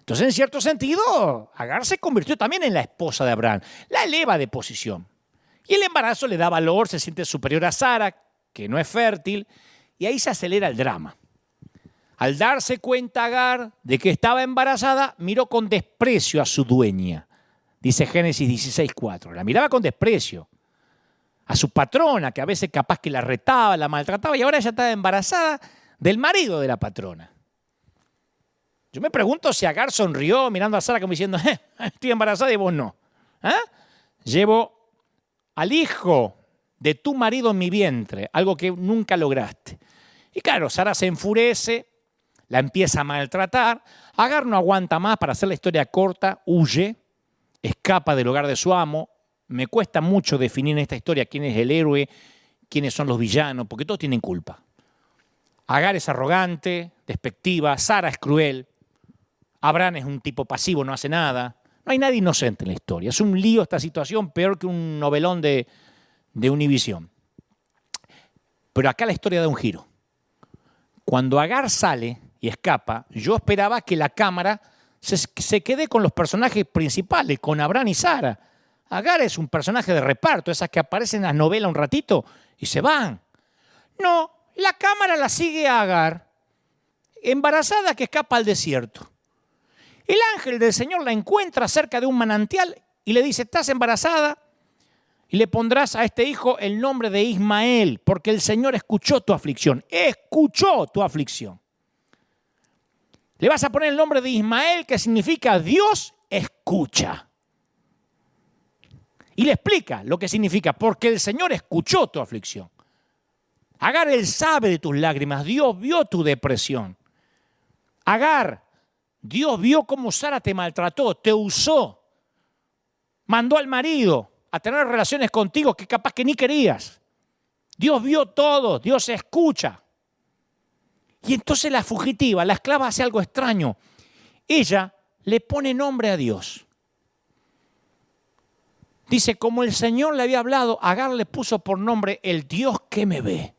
Entonces, en cierto sentido, Agar se convirtió también en la esposa de Abraham. La eleva de posición. Y el embarazo le da valor, se siente superior a Sara, que no es fértil, y ahí se acelera el drama. Al darse cuenta Agar de que estaba embarazada, miró con desprecio a su dueña. dice Génesis 16:4. La miraba con desprecio a su patrona, que a veces capaz que la retaba, la maltrataba, y ahora ella estaba embarazada del marido de la patrona. Yo me pregunto si Agar sonrió mirando a Sara como diciendo, estoy embarazada y vos no. Llevo al hijo de tu marido en mi vientre, algo que nunca lograste. Y claro, Sara se enfurece, la empieza a maltratar. Agar no aguanta más, para hacer la historia corta, huye, escapa del hogar de su amo. Me cuesta mucho definir en esta historia quién es el héroe, quiénes son los villanos, porque todos tienen culpa. Agar es arrogante, despectiva, Sara es cruel, Abraham es un tipo pasivo, no hace nada. No hay nadie inocente en la historia. Es un lío esta situación, peor que un novelón de Univisión. Pero acá la historia da un giro. Cuando Agar sale y escapa, yo esperaba que la cámara se quede con los personajes principales, con Abraham y Sara. Agar es un personaje de reparto, esas que aparecen en las novelas un ratito y se van. No, la cámara la sigue a Agar, embarazada, que escapa al desierto. El ángel del Señor la encuentra cerca de un manantial y le dice, estás embarazada y le pondrás a este hijo el nombre de Ismael, porque el Señor escuchó tu aflicción. Escuchó tu aflicción. Le vas a poner el nombre de Ismael, que significa Dios escucha. Y le explica lo que significa, porque el Señor escuchó tu aflicción. Agar, Él sabe de tus lágrimas, Dios vio tu depresión. Agar, Dios vio cómo Sara te maltrató, te usó, mandó al marido a tener relaciones contigo que capaz que ni querías. Dios vio todo, Dios escucha. Y entonces la fugitiva, la esclava, hace algo extraño. Ella le pone nombre a Dios. Dice, como el Señor le había hablado, Agar le puso por nombre el Dios que me ve.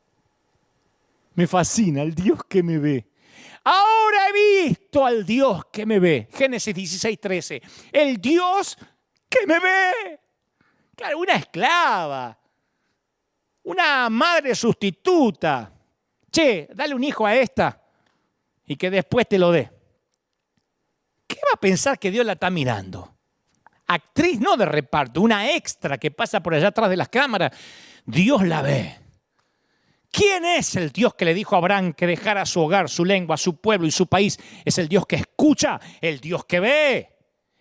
Me fascina, el Dios que me ve. Ahora he visto al Dios que me ve. Génesis 16:13. El Dios que me ve. Claro, una esclava. Una madre sustituta. Che, dale un hijo a esta y que después te lo dé. ¿Qué va a pensar que Dios la está mirando? Actriz no de reparto, una extra que pasa por allá atrás de las cámaras. Dios la ve. ¿Quién es el Dios que le dijo a Abraham que dejara su hogar, su lengua, su pueblo y su país? Es el Dios que escucha, el Dios que ve.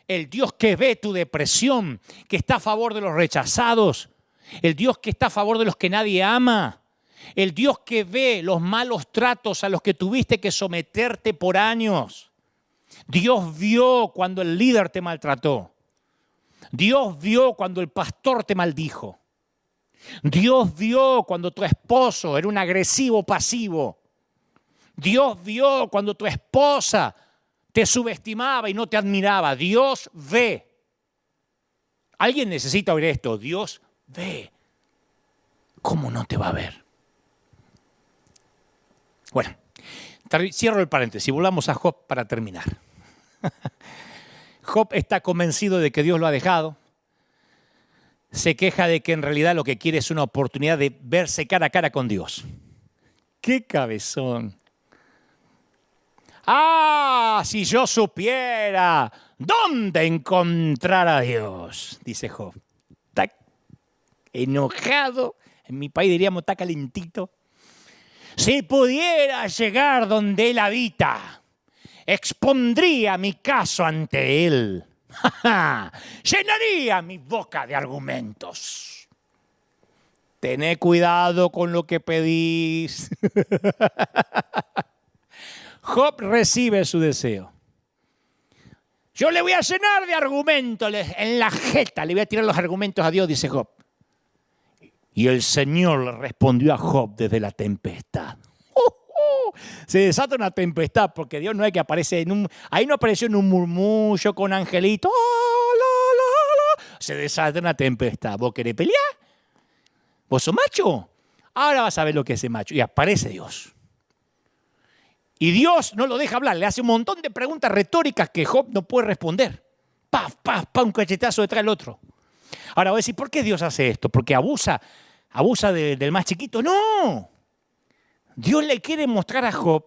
El Dios que ve tu depresión, que está a favor de los rechazados. El Dios que está a favor de los que nadie ama. El Dios que ve los malos tratos a los que tuviste que someterte por años. Dios vio cuando el líder te maltrató. Dios vio cuando el pastor te maldijo. Dios vio cuando tu esposo era un agresivo pasivo. Dios vio cuando tu esposa te subestimaba y no te admiraba. Dios ve. Alguien necesita oír esto. Dios ve. ¿Cómo no te va a ver? Bueno, cierro el paréntesis. Volvamos a Job para terminar. Job está convencido de que Dios lo ha dejado. Se queja de que en realidad lo que quiere es una oportunidad de verse cara a cara con Dios. ¡Qué cabezón! ¡Ah! Si yo supiera dónde encontrar a Dios, dice Job. Está enojado. En mi país diríamos, está calentito. Si pudiera llegar donde Él habita, expondría mi caso ante Él. Llenaría mi boca de argumentos. Tené cuidado con lo que pedís. Job recibe su deseo. Yo le voy a llenar de argumentos en la jeta, le voy a tirar los argumentos a Dios, dice Job. Y el Señor le respondió a Job desde la tempestad. Se desata una tempestad porque Dios no es que aparece ahí no apareció en un murmullo con angelito. Se desata una tempestad. ¿Vos querés pelear? ¿Vos sos macho? Ahora vas a ver lo que es ese macho. Y aparece Dios. Y Dios no lo deja hablar. Le hace un montón de preguntas retóricas que Job no puede responder. Paf, paf, paf, un cachetazo detrás del otro. Ahora voy a decir, ¿por qué Dios hace esto? ¿Porque abusa del más chiquito? No. Dios le quiere mostrar a Job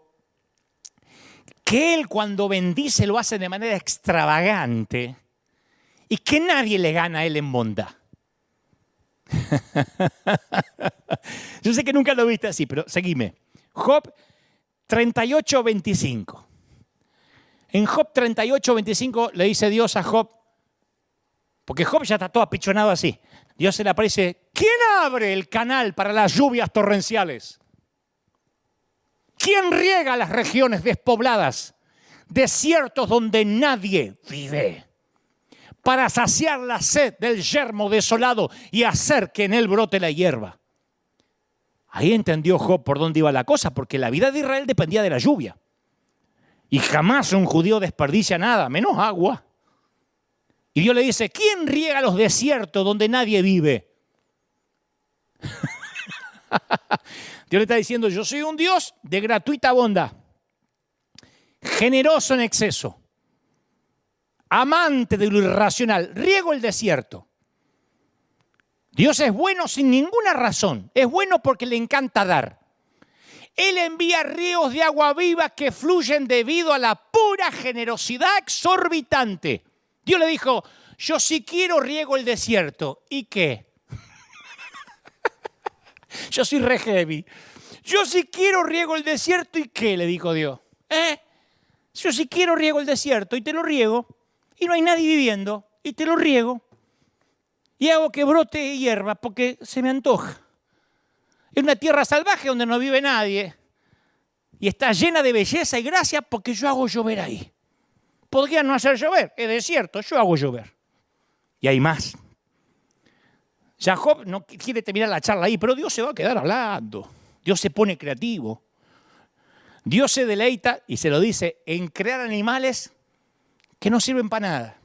que Él cuando bendice lo hace de manera extravagante y que nadie le gana a él en bondad. Yo sé que nunca lo viste así, pero seguime. Job 38:25. En Job 38:25 le dice Dios a Job, porque Job ya está todo apichonado así. Dios se le aparece, ¿quién abre el canal para las lluvias torrenciales? ¿Quién riega las regiones despobladas, desiertos donde nadie vive? Para saciar la sed del yermo desolado y hacer que en él brote la hierba. Ahí entendió Job por dónde iba la cosa, porque la vida de Israel dependía de la lluvia. Y jamás un judío desperdicia nada, menos agua. Y Dios le dice, ¿quién riega los desiertos donde nadie vive? Dios le está diciendo, yo soy un Dios de gratuita bondad, generoso en exceso, amante de lo irracional, riego el desierto. Dios es bueno sin ninguna razón, es bueno porque le encanta dar. Él envía ríos de agua viva que fluyen debido a la pura generosidad exorbitante. Dios le dijo, yo si quiero riego el desierto. ¿Y qué? Yo soy re heavy. Yo si quiero riego el desierto. ¿Y qué? Le dijo Dios. Yo si quiero riego el desierto y te lo riego. Y no hay nadie viviendo. Y te lo riego. Y hago que brote hierba porque se me antoja. Es una tierra salvaje donde no vive nadie. Y está llena de belleza y gracia porque yo hago llover ahí. Podría no hacer llover, es desierto, yo hago llover. Y hay más. Ya Job no quiere terminar la charla ahí, pero Dios se va a quedar hablando. Dios se pone creativo. Dios se deleita, y se lo dice, en crear animales que no sirven para nada.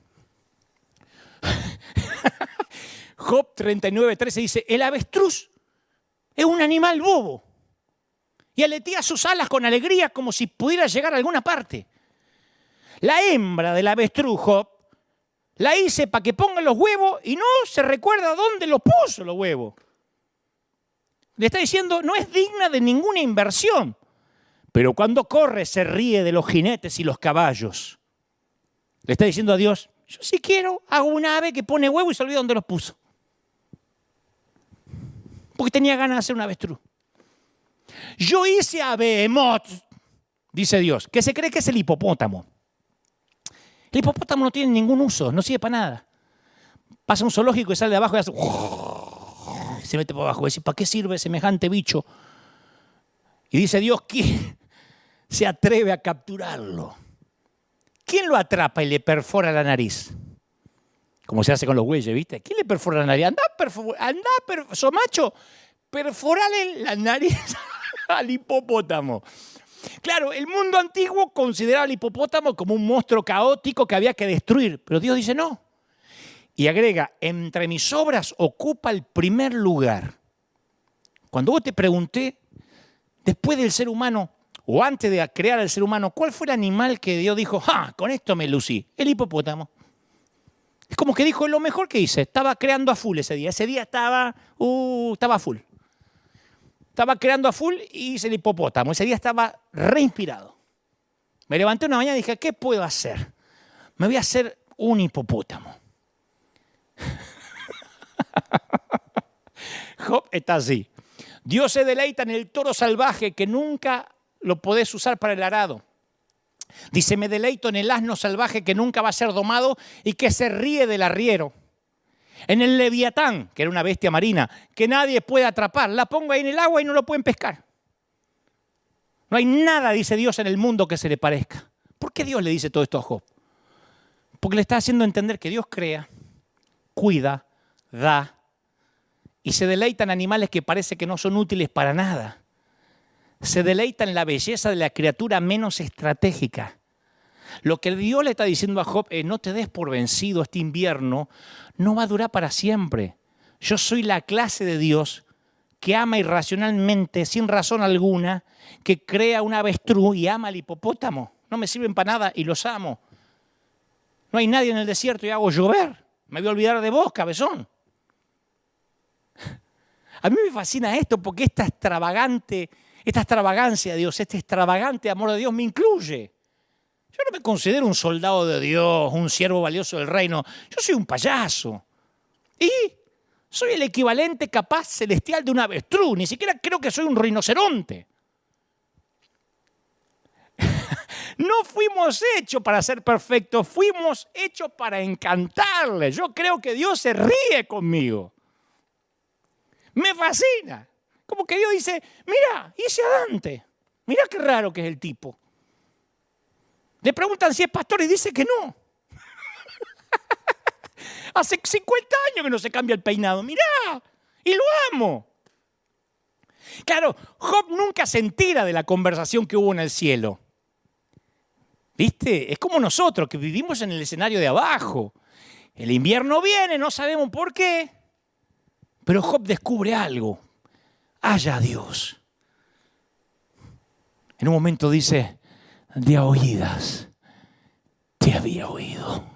Job 39:13 dice, el avestruz es un animal bobo y aletea sus alas con alegría como si pudiera llegar a alguna parte. La hembra del avestruz, Job, la hice para que ponga los huevos y no se recuerda dónde los puso los huevos. Le está diciendo, no es digna de ninguna inversión, pero cuando corre se ríe de los jinetes y los caballos. Le está diciendo a Dios, yo si quiero hago una ave que pone huevo y se olvida dónde los puso. Porque tenía ganas de hacer un avestruz. Yo hice a Behemoth, dice Dios, que se cree que es el hipopótamo. El hipopótamo no tiene ningún uso, no sirve para nada. Pasa un zoológico y sale de abajo y hace... se mete por abajo. Y dice, ¿para qué sirve semejante bicho? Y dice Dios, ¿quién se atreve a capturarlo? ¿Quién lo atrapa y le perfora la nariz? Como se hace con los bueyes, ¿viste? ¿Quién le perfora la nariz? Macho, perforale la nariz al hipopótamo. Claro, el mundo antiguo consideraba al hipopótamo como un monstruo caótico que había que destruir, pero Dios dice no. Y agrega, entre mis obras ocupa el primer lugar. Cuando vos te pregunté, después del ser humano, o antes de crear al ser humano, ¿cuál fue el animal que Dios dijo, con esto me lucí? El hipopótamo. Es como que dijo, lo mejor que hice, estaba creando a full ese día. Ese día estaba full. Estaba creando a full y hice el hipopótamo. Ese día estaba reinspirado. Me levanté una mañana y dije, ¿qué puedo hacer? Me voy a hacer un hipopótamo. Job está así. Dios se deleita en el toro salvaje que nunca lo podés usar para el arado. Dice, me deleito en el asno salvaje que nunca va a ser domado y que se ríe del arriero. En el leviatán, que era una bestia marina, que nadie puede atrapar. La pongo ahí en el agua y no lo pueden pescar. No hay nada, dice Dios, en el mundo que se le parezca. ¿Por qué Dios le dice todo esto a Job? Porque le está haciendo entender que Dios crea, cuida, da y se deleita en animales que parece que no son útiles para nada. Se deleita en la belleza de la criatura menos estratégica. Lo que Dios le está diciendo a Job es, no te des por vencido, este invierno no va a durar para siempre. Yo soy la clase de Dios que ama irracionalmente, sin razón alguna, que crea un avestruz y ama al hipopótamo. No me sirven para nada y los amo. No hay nadie en el desierto y hago llover. Me voy a olvidar de vos, cabezón. A mí me fascina esto porque esta extravagancia de Dios, este extravagante amor de Dios me incluye. Yo no me considero un soldado de Dios, un siervo valioso del reino. Yo soy un payaso. Y soy el equivalente capaz celestial de un avestruz. Ni siquiera creo que soy un rinoceronte. No fuimos hechos para ser perfectos, fuimos hechos para encantarle. Yo creo que Dios se ríe conmigo. Me fascina. Como que Dios dice, mira, hice a Dante. Mira qué raro que es el tipo. Le preguntan si es pastor y dice que no. Hace 50 años que no se cambia el peinado. Mirá, y lo amo. Claro, Job nunca se entera de la conversación que hubo en el cielo. ¿Viste? Es como nosotros que vivimos en el escenario de abajo. El invierno viene, no sabemos por qué. Pero Job descubre algo. Haya Dios. En un momento dice, de a oídas te había oído,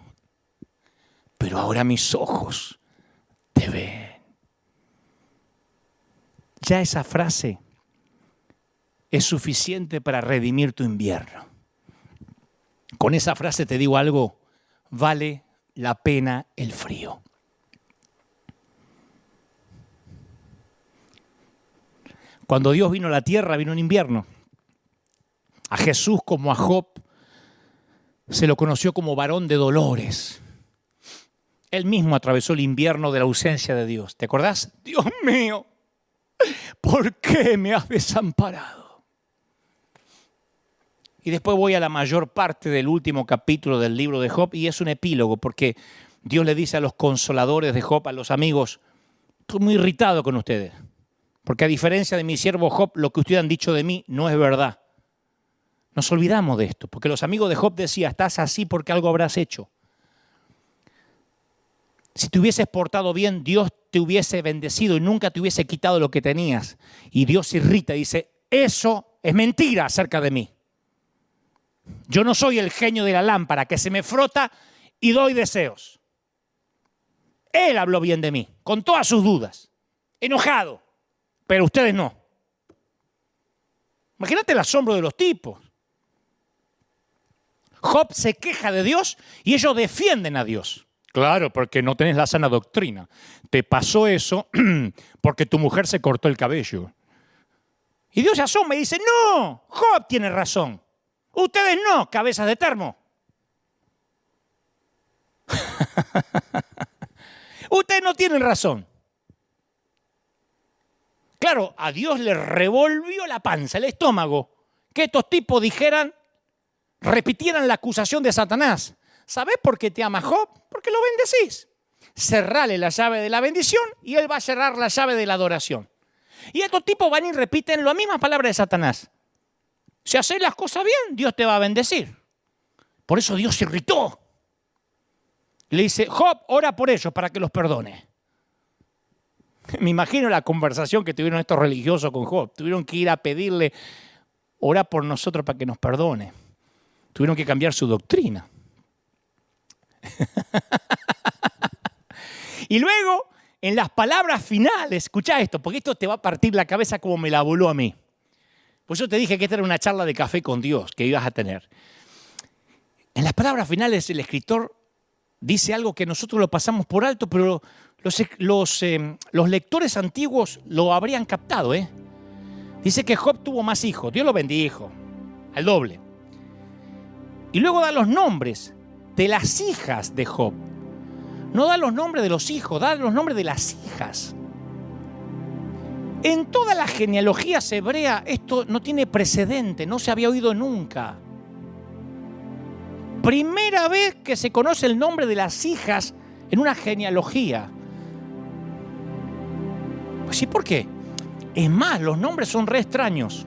pero ahora mis ojos te ven. Ya esa frase es suficiente para redimir tu invierno. Con esa frase te digo algo, vale la pena el frío. Cuando Dios vino a la tierra, vino en invierno. A Jesús como a Job se lo conoció como varón de dolores. Él mismo atravesó el invierno de la ausencia de Dios. ¿Te acordás? Dios mío, ¿por qué me has desamparado? Y después voy a la mayor parte del último capítulo del libro de Job y es un epílogo porque Dios le dice a los consoladores de Job, a los amigos, estoy muy irritado con ustedes. Porque a diferencia de mi siervo Job, lo que ustedes han dicho de mí no es verdad. Nos olvidamos de esto, porque los amigos de Job decían, estás así porque algo habrás hecho. Si te hubieses portado bien, Dios te hubiese bendecido y nunca te hubiese quitado lo que tenías. Y Dios se irrita y dice, eso es mentira acerca de mí. Yo no soy el genio de la lámpara que se me frota y doy deseos. Él habló bien de mí, con todas sus dudas, enojado. Pero ustedes no. Imagínate el asombro de los tipos. Job se queja de Dios y ellos defienden a Dios. Claro, porque no tenés la sana doctrina. Te pasó eso porque tu mujer se cortó el cabello. Y Dios se asoma y dice, no, Job tiene razón. Ustedes no, cabezas de termo. Ustedes no tienen razón. Claro, a Dios le revolvió la panza, el estómago, que estos tipos repitieran la acusación de Satanás. ¿Sabés por qué te ama Job? Porque lo bendecís. Cerrale la llave de la bendición y él va a cerrar la llave de la adoración. Y estos tipos van y repiten las mismas palabras de Satanás. Si haces las cosas bien, Dios te va a bendecir. Por eso Dios se irritó. Y le dice, Job, ora por ellos para que los perdone. Me imagino la conversación que tuvieron estos religiosos con Job. Tuvieron que ir a pedirle, ora por nosotros para que nos perdone. Tuvieron que cambiar su doctrina. Y luego, en las palabras finales, escuchá esto, porque esto te va a partir la cabeza como me la voló a mí. Pues yo te dije que esta era una charla de café con Dios que ibas a tener. En las palabras finales el escritor dice algo que nosotros lo pasamos por alto, pero los lectores antiguos lo habrían captado. Dice que Job tuvo más hijos. Dios lo bendijo, al doble. Y luego da los nombres de las hijas de Job. No da los nombres de los hijos, da los nombres de las hijas. En toda la genealogía hebrea esto no tiene precedente, no se había oído nunca. Primera vez que se conoce el nombre de las hijas en una genealogía. Pues sí, ¿por qué? Es más, los nombres son re extraños.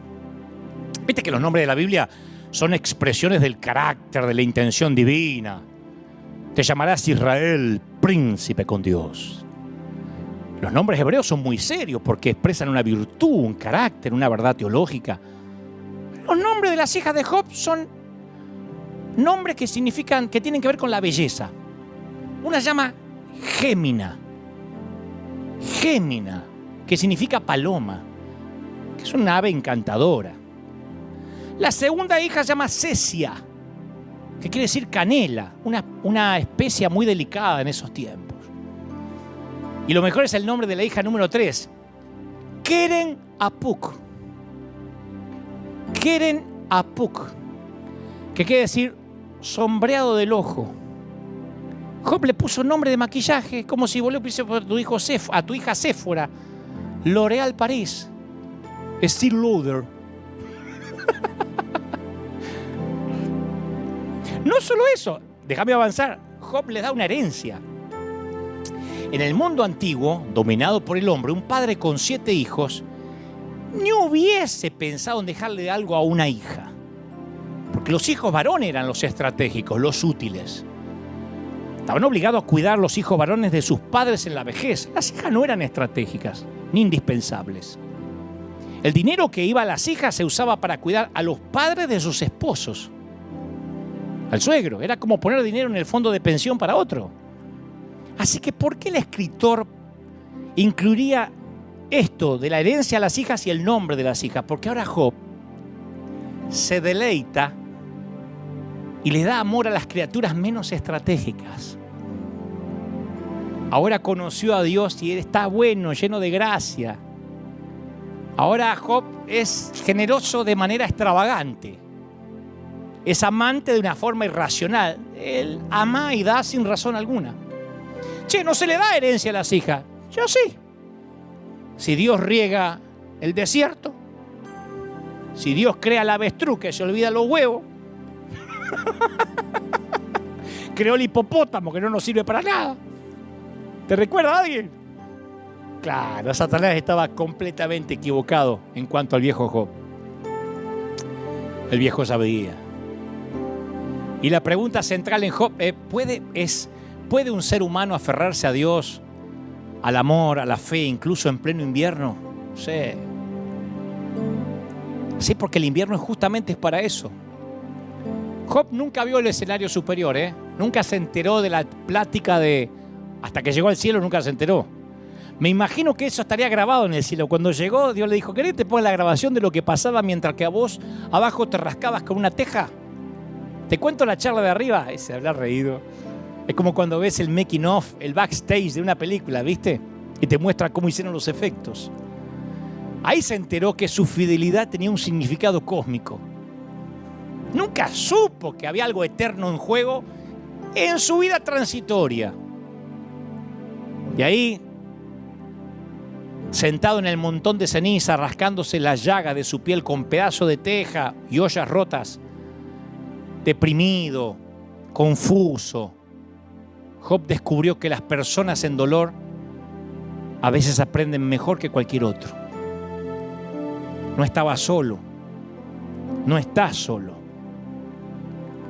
Viste que los nombres de la Biblia son expresiones del carácter, de la intención divina. Te llamarás Israel, príncipe con Dios. Los nombres hebreos son muy serios porque expresan una virtud, un carácter, una verdad teológica. Los nombres de las hijas de Job son nombres que significan, que tienen que ver con la belleza. Una se llama Gémina. Gémina, que significa paloma, que es una ave encantadora. La segunda hija se llama Cesia. que quiere decir canela, una especia muy delicada en esos tiempos. Y lo mejor es el nombre de la hija número 3, Keren Apuk. Keren Apuk, que quiere decir sombreado del ojo. Job le puso nombre de maquillaje, como si vos le pusieras a tu hija Séfora, L'Oréal París, Estée Lauder. No solo eso, déjame avanzar, Job le da una herencia. En el mundo antiguo, dominado por el hombre, un padre con 7 hijos ni hubiese pensado en dejarle algo a una hija. Porque los hijos varones eran los estratégicos, los útiles. Estaban obligados a cuidar los hijos varones de sus padres en la vejez. Las hijas no eran estratégicas ni indispensables. El dinero que iba a las hijas se usaba para cuidar a los padres de sus esposos. Al suegro. Era como poner dinero en el fondo de pensión para otro. Así que, ¿por qué el escritor incluiría esto de la herencia a las hijas y el nombre de las hijas? Porque ahora Job se deleita y le da amor a las criaturas menos estratégicas. Ahora conoció a Dios y él está bueno, lleno de gracia. Ahora Job es generoso de manera extravagante. Es amante de una forma irracional. Él ama y da sin razón alguna. Che, no se le da herencia a las hijas. Yo sí. Si Dios riega el desierto, si Dios crea el avestruz que se olvida los huevos, creó el hipopótamo que no nos sirve para nada. ¿Te recuerda a alguien? Claro, Satanás estaba completamente equivocado en cuanto al viejo Job. El viejo sabía. Y la pregunta central en Job ¿puede un ser humano aferrarse a Dios, al amor, a la fe, incluso en pleno invierno? Sí. Sí, porque el invierno justamente es para eso. Job nunca vio el escenario superior, Nunca se enteró de la plática hasta que llegó al cielo, nunca se enteró. Me imagino que eso estaría grabado en el cielo. Cuando llegó, Dios le dijo, ¿querés que te ponga la grabación de lo que pasaba mientras que a vos abajo te rascabas con una teja? Te cuento la charla de arriba. Se habrá reído. Es como cuando ves el making of, el backstage de una película, ¿viste? Y te muestra cómo hicieron los efectos. Ahí se enteró que su fidelidad tenía un significado cósmico. Nunca supo que había algo eterno en juego en su vida transitoria. Y ahí, sentado en el montón de ceniza, rascándose la llaga de su piel con pedazos de teja y ollas rotas, deprimido, confuso, Job descubrió que las personas en dolor a veces aprenden mejor que cualquier otro. No estaba solo, no estás solo.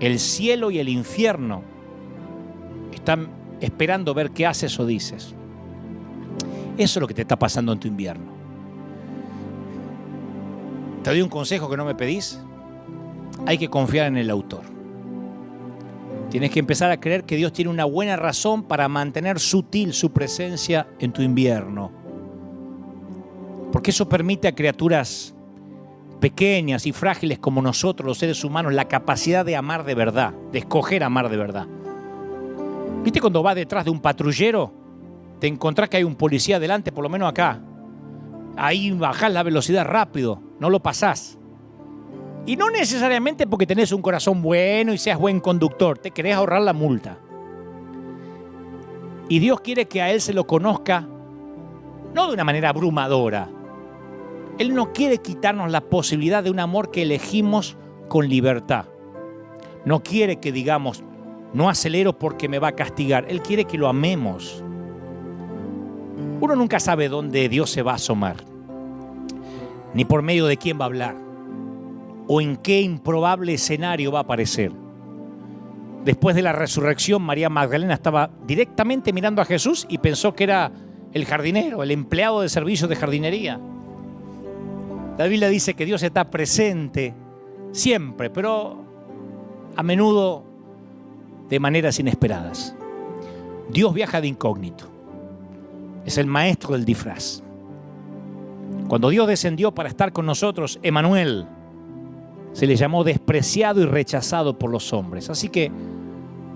El cielo y el infierno están esperando ver qué haces o dices. Eso es lo que te está pasando en tu invierno. Te doy un consejo que no me pedís. Hay que confiar en el autor. Tienes que empezar a creer que Dios tiene una buena razón para mantener sutil su presencia en tu invierno. Porque eso permite a criaturas pequeñas y frágiles como nosotros, los seres humanos, la capacidad de amar de verdad, de escoger amar de verdad. ¿Viste cuando vas detrás de un patrullero? Te encontrás que hay un policía delante, por lo menos acá. Ahí bajás la velocidad rápido, no lo pasás. Y no necesariamente porque tenés un corazón bueno y seas buen conductor, te querés ahorrar la multa. Y Dios quiere que a Él se lo conozca, no de una manera abrumadora. Él no quiere quitarnos la posibilidad de un amor que elegimos con libertad. No quiere que digamos, no acelero porque me va a castigar. Él quiere que lo amemos. Uno nunca sabe dónde Dios se va a asomar, ni por medio de quién va a hablar, o en qué improbable escenario va a aparecer. Después de la resurrección, María Magdalena estaba directamente mirando a Jesús y pensó que era el jardinero, el empleado de servicio de jardinería. La Biblia dice que Dios está presente siempre, pero a menudo de maneras inesperadas. Dios viaja de incógnito. Es el maestro del disfraz. Cuando Dios descendió para estar con nosotros, Emmanuel, Se le llamó despreciado y rechazado por los hombres. Así que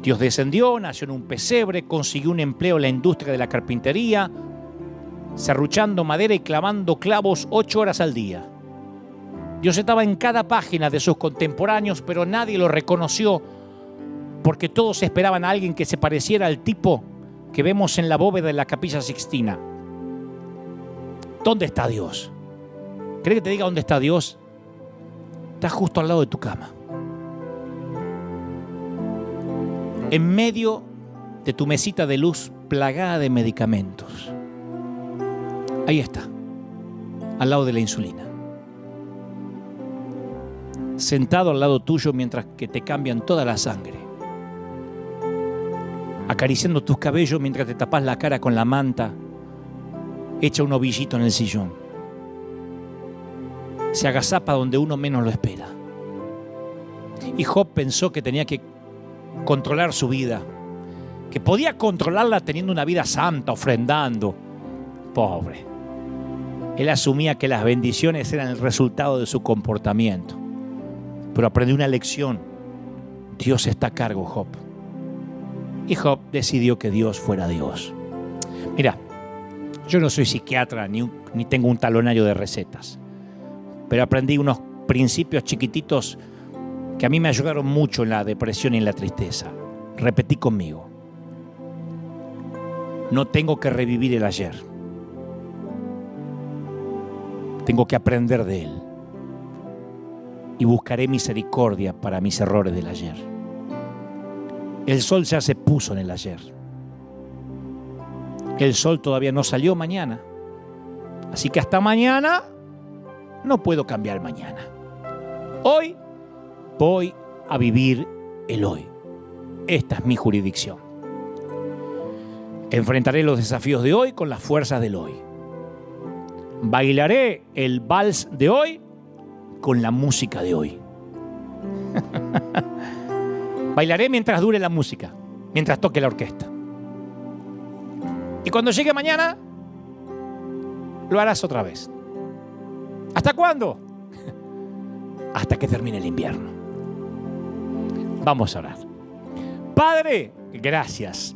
Dios descendió, nació en un pesebre, consiguió un empleo en la industria de la carpintería, serruchando madera y clavando clavos 8 horas al día. Dios estaba en cada página de sus contemporáneos, pero nadie lo reconoció porque todos esperaban a alguien que se pareciera al tipo que vemos en la bóveda de la Capilla Sixtina. ¿Dónde está Dios? ¿Querés que te diga dónde está Dios? Está justo al lado de tu cama. En medio de tu mesita de luz plagada de medicamentos. Ahí está, al lado de la insulina. Sentado al lado tuyo mientras que te cambian toda la sangre. Acariciando tus cabellos mientras te tapas la cara con la manta. Echa un ovillito en el sillón. Se agazapa donde uno menos lo espera. Y Job pensó que tenía que controlar su vida, que podía controlarla teniendo una vida santa, ofrendando. Pobre. Él asumía que las bendiciones eran el resultado de su comportamiento. Pero aprendió una lección. Dios está a cargo, Job. Y Job decidió que Dios fuera Dios. Mira, yo no soy psiquiatra ni tengo un talonario de recetas, pero aprendí unos principios chiquititos que a mí me ayudaron mucho en la depresión y en la tristeza. Repetí conmigo. No tengo que revivir el ayer. Tengo que aprender de él. Y buscaré misericordia para mis errores del ayer. El sol ya se puso en el ayer. El sol todavía no salió mañana. Así que hasta mañana no puedo cambiar mañana. Hoy voy a vivir el hoy. Esta es mi jurisdicción. Enfrentaré los desafíos de hoy con las fuerzas del hoy. Bailaré el vals de hoy con la música de hoy. Bailaré mientras dure la música, mientras toque la orquesta. Y cuando llegue mañana, lo harás otra vez. ¿Hasta cuándo? Hasta que termine el invierno. Vamos a orar. Padre, gracias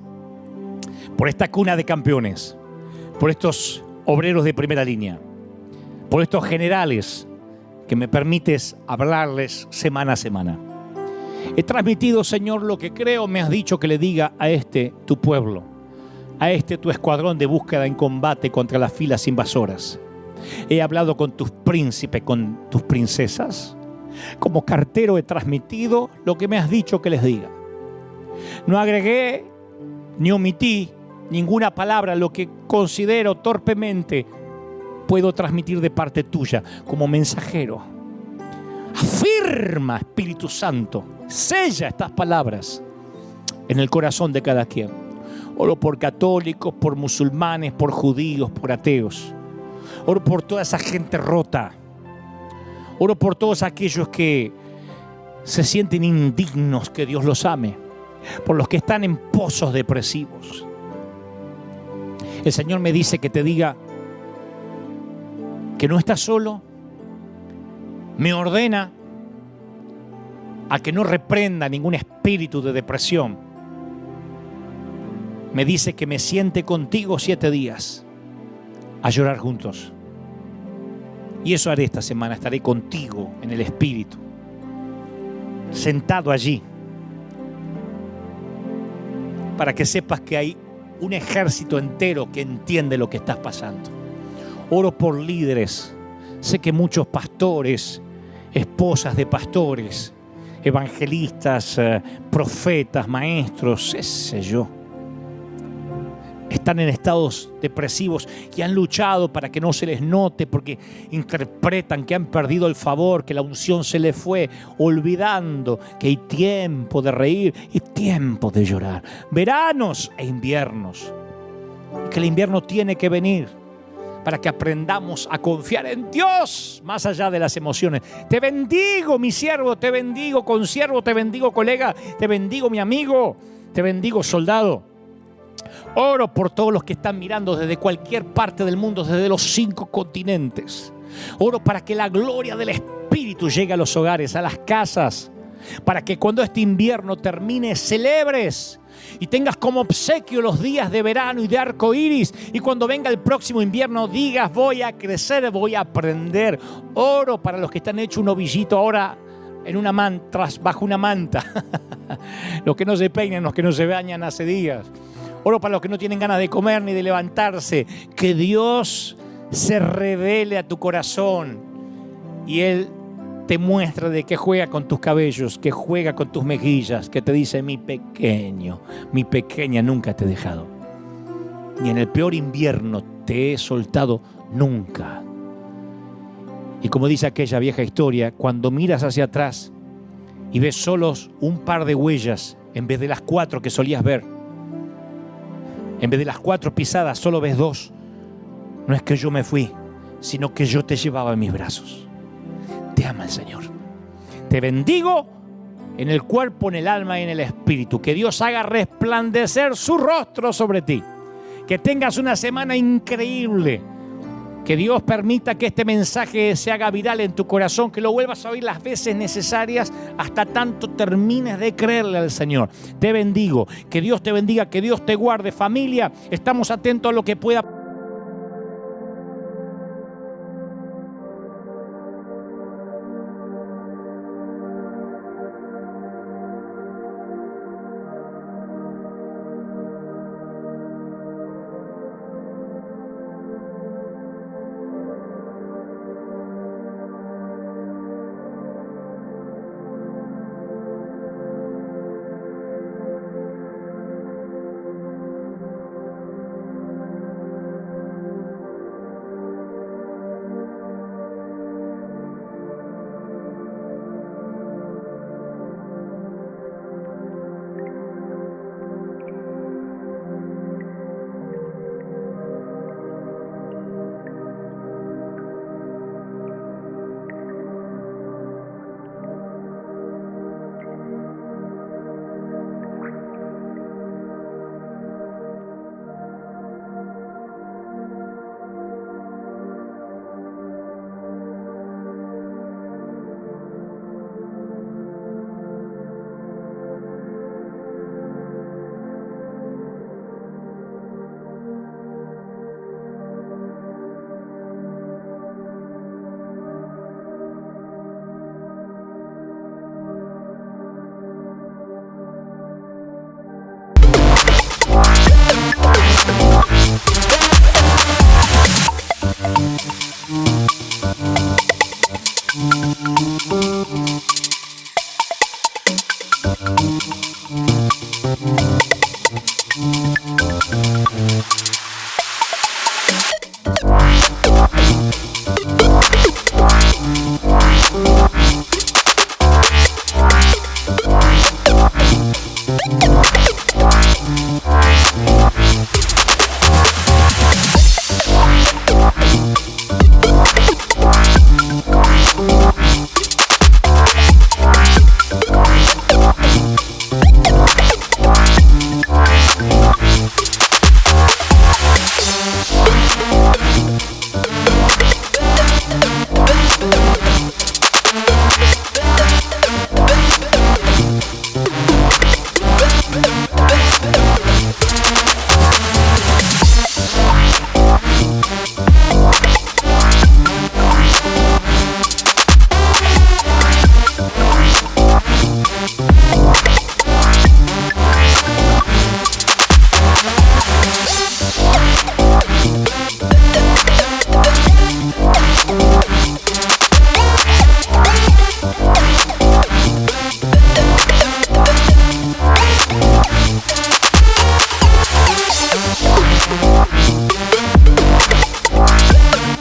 por esta cuna de campeones, por estos obreros de primera línea, por estos generales que me permites hablarles semana a semana. He transmitido, Señor, lo que creo me has dicho que le diga a este tu pueblo, a este tu escuadrón de búsqueda en combate contra las filas invasoras. He hablado con tus príncipes, con tus princesas. Como cartero he transmitido lo que me has dicho que les diga. No agregué ni omití ninguna palabra, lo que considero torpemente puedo transmitir de parte tuya como mensajero. Afirma, Espíritu Santo, sella estas palabras en el corazón de cada quien. Oro por católicos, por musulmanes, por judíos, por ateos. Oro por toda esa gente rota. Oro por todos aquellos que se sienten indignos que Dios los ame. Por los que están en pozos depresivos. El Señor me dice que te diga que no estás solo. Me ordena a que no reprenda ningún espíritu de depresión. Me dice que me siente contigo 7 días a llorar juntos. Y eso haré esta semana. Estaré contigo en el espíritu, sentado allí, para que sepas que hay un ejército entero que entiende lo que estás pasando. Oro por líderes. Sé que muchos pastores, esposas de pastores, evangelistas, profetas, maestros, qué sé yo, están en estados depresivos y han luchado para que no se les note porque interpretan que han perdido el favor, que la unción se les fue, olvidando que hay tiempo de reír y tiempo de llorar, veranos e inviernos, que el invierno tiene que venir para que aprendamos a confiar en Dios más allá de las emociones. Te bendigo, mi siervo, te bendigo, consiervo, te bendigo, colega, te bendigo, mi amigo, te bendigo, soldado. Oro por todos los que están mirando desde cualquier parte del mundo, desde los 5 continentes. Oro para que la gloria del Espíritu Espíritu llegue a los hogares, a las casas, para que cuando este invierno termine, celebres y tengas como obsequio los días de verano y de arco iris. Y cuando venga el próximo invierno digas: voy a crecer, voy a aprender. Oro para los que están hechos un ovillito ahora en una manta, bajo una manta. Los que no se peinan, los que no se bañan hace días. Oro para los que no tienen ganas de comer ni de levantarse. Que Dios se revele a tu corazón y Él te muestra de que juega con tus cabellos, que juega con tus mejillas, que te dice: mi pequeño, mi pequeña, nunca te he dejado. Ni en el peor invierno te he soltado nunca. Y como dice aquella vieja historia, cuando miras hacia atrás y ves solos un par de huellas en vez de las 4 que solías ver, en vez de las 4 pisadas solo ves 2, no es que yo me fui, sino que yo te llevaba en mis brazos. Te ama el Señor. Te bendigo en el cuerpo, en el alma y en el espíritu. Que Dios haga resplandecer su rostro sobre ti. Que tengas una semana increíble. Que Dios permita que este mensaje se haga viral en tu corazón, que lo vuelvas a oír las veces necesarias hasta tanto termines de creerle al Señor. Te bendigo. Que Dios te bendiga, que Dios te guarde. Familia, estamos atentos a lo que pueda.